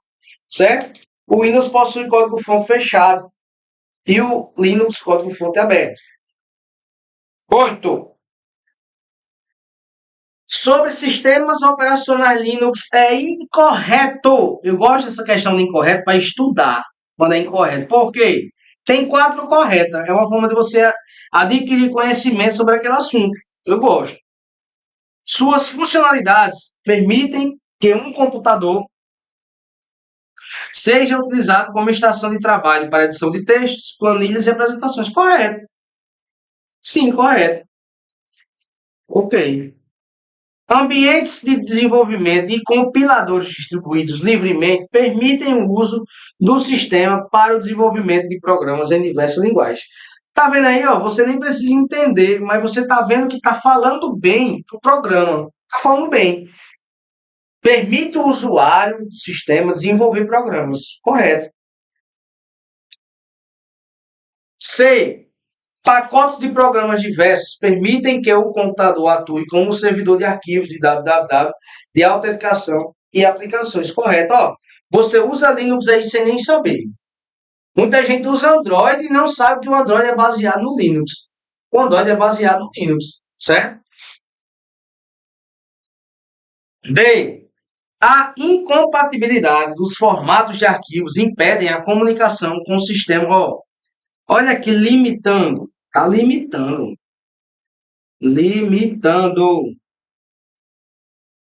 certo? O Windows possui código-fonte fechado e o Linux código-fonte aberto. 8. Sobre sistemas operacionais Linux é incorreto. Eu gosto dessa questão de incorreto para estudar quando é incorreto. Por quê? Tem 4 corretas. É uma forma de você adquirir conhecimento sobre aquele assunto. Eu gosto. Suas funcionalidades permitem que um computador seja utilizado como estação de trabalho para edição de textos, planilhas e apresentações. Correto. Sim, correto. Ok. Ambientes de desenvolvimento e compiladores distribuídos livremente permitem o uso do sistema para o desenvolvimento de programas em diversas linguagens. Tá vendo aí, ó? Você nem precisa entender, mas você tá vendo que tá falando bem do programa. Tá falando bem. Permite o usuário do sistema desenvolver programas. Correto. C. Pacotes de programas diversos permitem que o computador atue como servidor de arquivos de www, de autenticação e aplicações. Correto? Ó, você usa Linux aí sem nem saber. Muita gente usa Android e não sabe que o Android é baseado no Linux. O Android é baseado no Linux, certo? D. A incompatibilidade dos formatos de arquivos impedem a comunicação com o sistema. Ó, olha aqui, limitando. Está limitando. Limitando.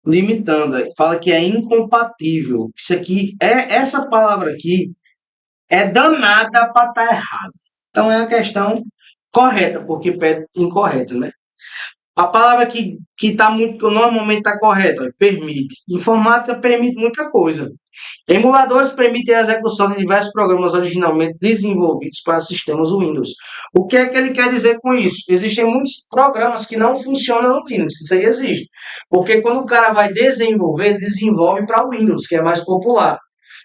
Limitando. Fala que é incompatível. Isso aqui, essa palavra aqui é danada para estar errada. Então é a questão correta, porque pede incorreta, né? A palavra que tá muito, normalmente está correta, é permite. Informática permite muita coisa. Emuladores permitem a execução de diversos programas originalmente desenvolvidos para sistemas Windows. O que é que ele quer dizer com isso? Existem muitos programas que não funcionam no Linux, isso aí existe. Porque quando o cara vai desenvolver, ele desenvolve para o Windows, que é mais popular.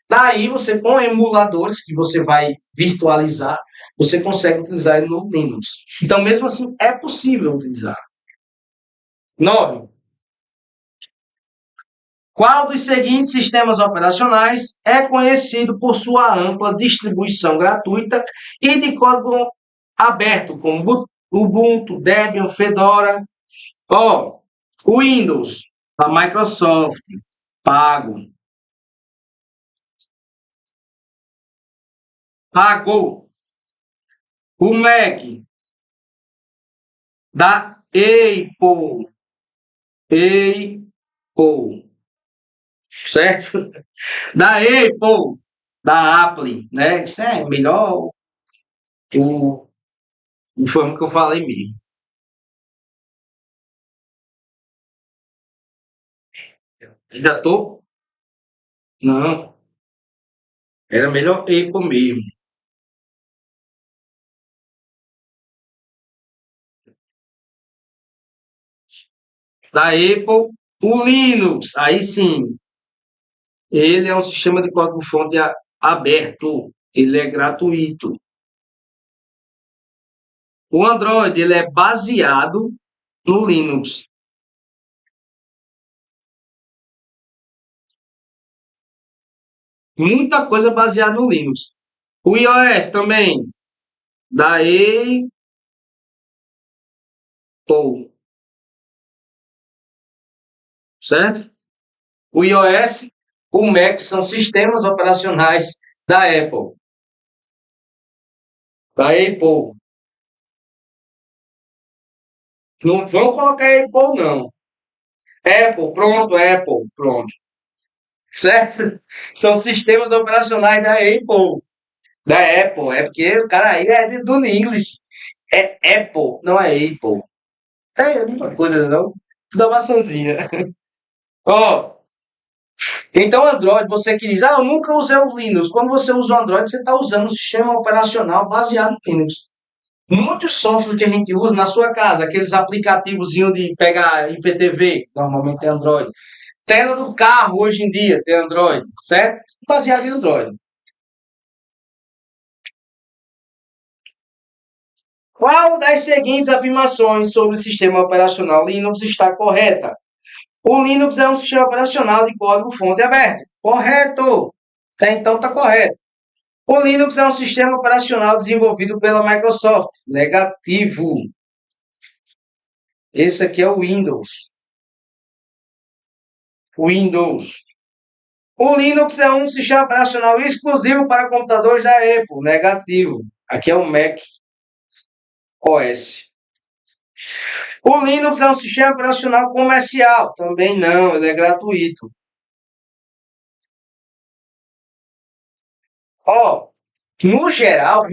Daí você, com emuladores que você vai virtualizar, você consegue utilizar ele no Linux. Então, mesmo assim, é possível utilizar. 9. Qual dos seguintes sistemas operacionais é conhecido por sua ampla distribuição gratuita e de código aberto, como Ubuntu, Debian, Fedora? Ó, o Windows, a Microsoft, pago. Pago. O Mac da Apple. Apple. Certo? Da Apple. Da Apple, né? Isso é melhor o, o forma que eu falei mesmo. Ainda tô? Não. Era melhor Apple mesmo. Da Apple, o Linux. Aí sim, ele é um sistema de código-fonte aberto. Ele é gratuito. O Android, ele é baseado no Linux. Muita coisa baseada no Linux. O iOS também, da Apple, certo? O iOS, o Mac são sistemas operacionais da Apple. Da Apple. Não vão colocar Apple, não. Apple, pronto. Certo? São sistemas operacionais da Apple. Da Apple. É porque o cara aí é do inglês. É Apple, não é Apple. É a mesma coisa, não? Tudo uma maçãzinha. Ó, então Android, você que diz, eu nunca usei o Linux. Quando você usa o Android, você está usando um sistema operacional baseado no Linux. Muitos softwares que a gente usa na sua casa, aqueles aplicativos de pegar IPTV, normalmente é Android. Tela do carro hoje em dia tem Android, certo? Baseado em Android. Qual das seguintes afirmações sobre o sistema operacional Linux está correta? O Linux é um sistema operacional de código-fonte aberto. Correto! Até então está correto. O Linux é um sistema operacional desenvolvido pela Microsoft. Negativo. Esse aqui é o Windows. Windows. O Linux é um sistema operacional exclusivo para computadores da Apple. Negativo. Aqui é o Mac OS. O Linux é um sistema operacional comercial. Também não, ele é gratuito. Ó, no geral,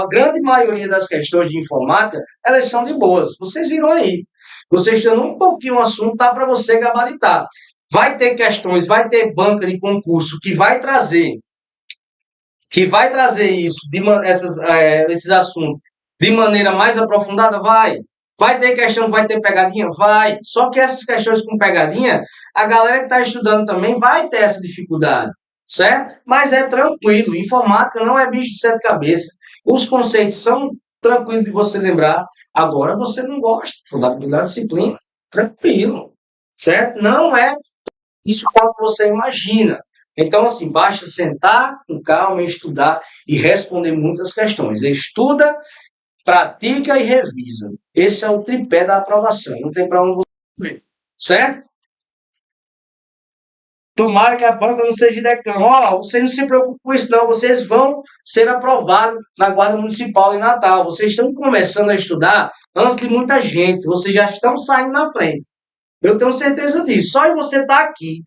a grande maioria das questões de informática, elas são de boas. Vocês viram aí. Vocês estão um pouquinho o assunto, tá para você gabaritar. Vai ter questões, vai ter banca de concurso que vai trazer isso, esses assuntos de maneira mais aprofundada, vai. Vai ter questão, vai ter pegadinha? Vai. Só que essas questões com pegadinha, a galera que está estudando também vai ter essa dificuldade, certo? Mas é tranquilo. Informática não é bicho de sete cabeças. Os conceitos são tranquilos de você lembrar. Agora você não gosta da disciplina, tranquilo, certo? Não é isso quanto você imagina. Então, assim, basta sentar com calma, estudar e responder muitas questões. Estuda, pratica e revisa. Esse é o tripé da aprovação. Não tem para onde você ir. Certo? Tomara que a banca não seja decano. Ó, vocês não se preocupem com isso, não. Vocês vão ser aprovados na Guarda Municipal em Natal. Vocês estão começando a estudar antes de muita gente. Vocês já estão saindo na frente. Eu tenho certeza disso. Só em você estar aqui,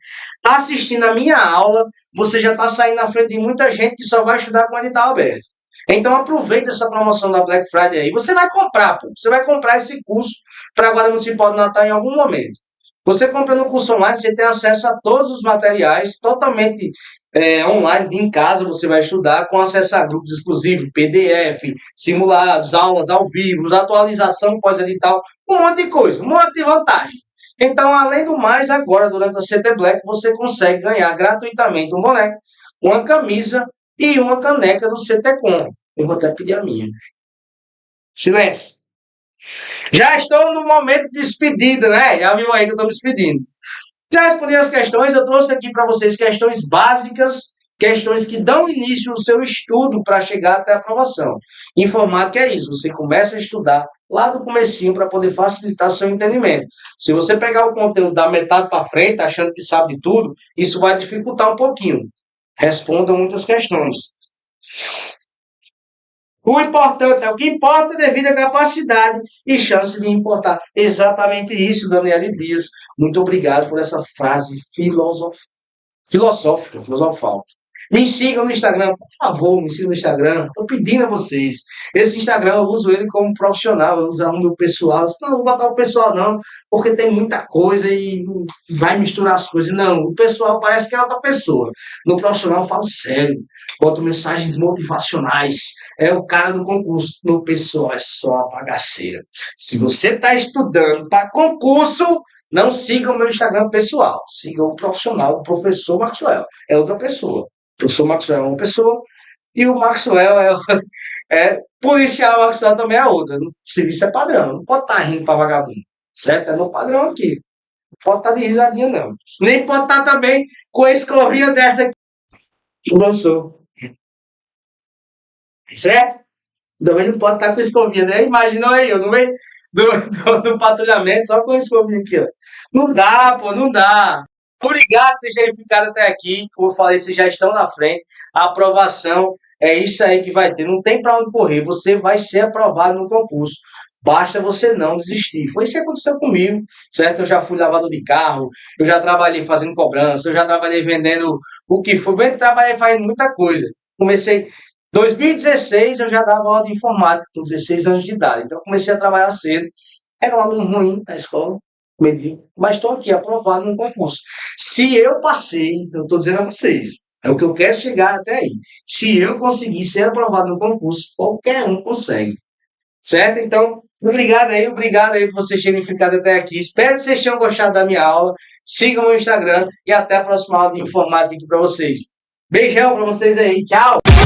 assistindo a minha aula, você já está saindo na frente de muita gente que só vai estudar com o edital aberto. Então aproveite essa promoção da Black Friday aí. Você vai comprar, pô. Você vai comprar esse curso para a Guarda Municipal de Natal em algum momento. Você comprando o curso online, você tem acesso a todos os materiais totalmente online, em casa você vai estudar, com acesso a grupos exclusivos, PDF, simulados, aulas ao vivo, atualização pós-edital, um monte de coisa, um monte de vantagem. Então, além do mais, agora, durante a CT Black, você consegue ganhar gratuitamente um boneco, uma camisa e uma caneca do CT Com. Eu vou até pedir a minha. Silêncio. Já estou no momento de despedida, né? Já viu aí que eu estou me despedindo. Já respondi as questões, eu trouxe aqui para vocês questões básicas, questões que dão início ao seu estudo para chegar até a aprovação. Informática é isso, você começa a estudar lá do comecinho para poder facilitar seu entendimento. Se você pegar o conteúdo da metade para frente, achando que sabe de tudo, isso vai dificultar um pouquinho. Responda muitas questões. O que importa é devido à capacidade e chance de importar. Exatamente isso, Daniele Dias. Muito obrigado por essa frase filosofal. Me sigam no Instagram, por favor, me sigam no Instagram. Estou pedindo a vocês. Esse Instagram eu uso ele como profissional, eu uso o meu pessoal. Não, não vou botar o pessoal não, porque tem muita coisa e vai misturar as coisas. Não, o pessoal parece que é outra pessoa. No profissional eu falo sério, boto mensagens motivacionais. É o cara do concurso. No pessoal é só a bagaceira. Se você está estudando para concurso, não siga o meu Instagram pessoal. Siga o profissional, o professor Maxwell. É outra pessoa. O professor Maxwell é uma pessoa e o Maxwell é policial. Maxwell também é outra. O serviço é padrão. Não pode estar rindo para vagabundo. Certo? É no padrão aqui. Não pode estar de risadinha, não. Nem pode estar também com a escovinha dessa aqui. Professor. Certo? Também não pode estar com escovinha, né? Imagina aí, eu no meio do patrulhamento, só com a escovinha aqui, ó. Não dá, pô, não dá. Obrigado por vocês terem ficado até aqui. Como eu falei, vocês já estão na frente. A aprovação é isso aí que vai ter. Não tem para onde correr. Você vai ser aprovado no concurso. Basta você não desistir. Foi isso que aconteceu comigo, certo? Eu já fui lavador de carro, eu já trabalhei fazendo cobrança, eu já trabalhei vendendo o que for. Eu trabalhei fazendo muita coisa. Comecei 2016 eu já dava aula de informática com 16 anos de idade. Então eu comecei a trabalhar cedo. Era um aluno ruim da escola, medíocre, mas estou aqui aprovado no concurso. Se eu passei, eu estou dizendo a vocês, é o que eu quero chegar até aí. Se eu conseguir ser aprovado no concurso, qualquer um consegue. Certo? Então, obrigado aí por vocês terem ficado até aqui. Espero que vocês tenham gostado da minha aula. Sigam o meu Instagram e até a próxima aula de informática aqui para vocês. Beijão para vocês aí. Tchau!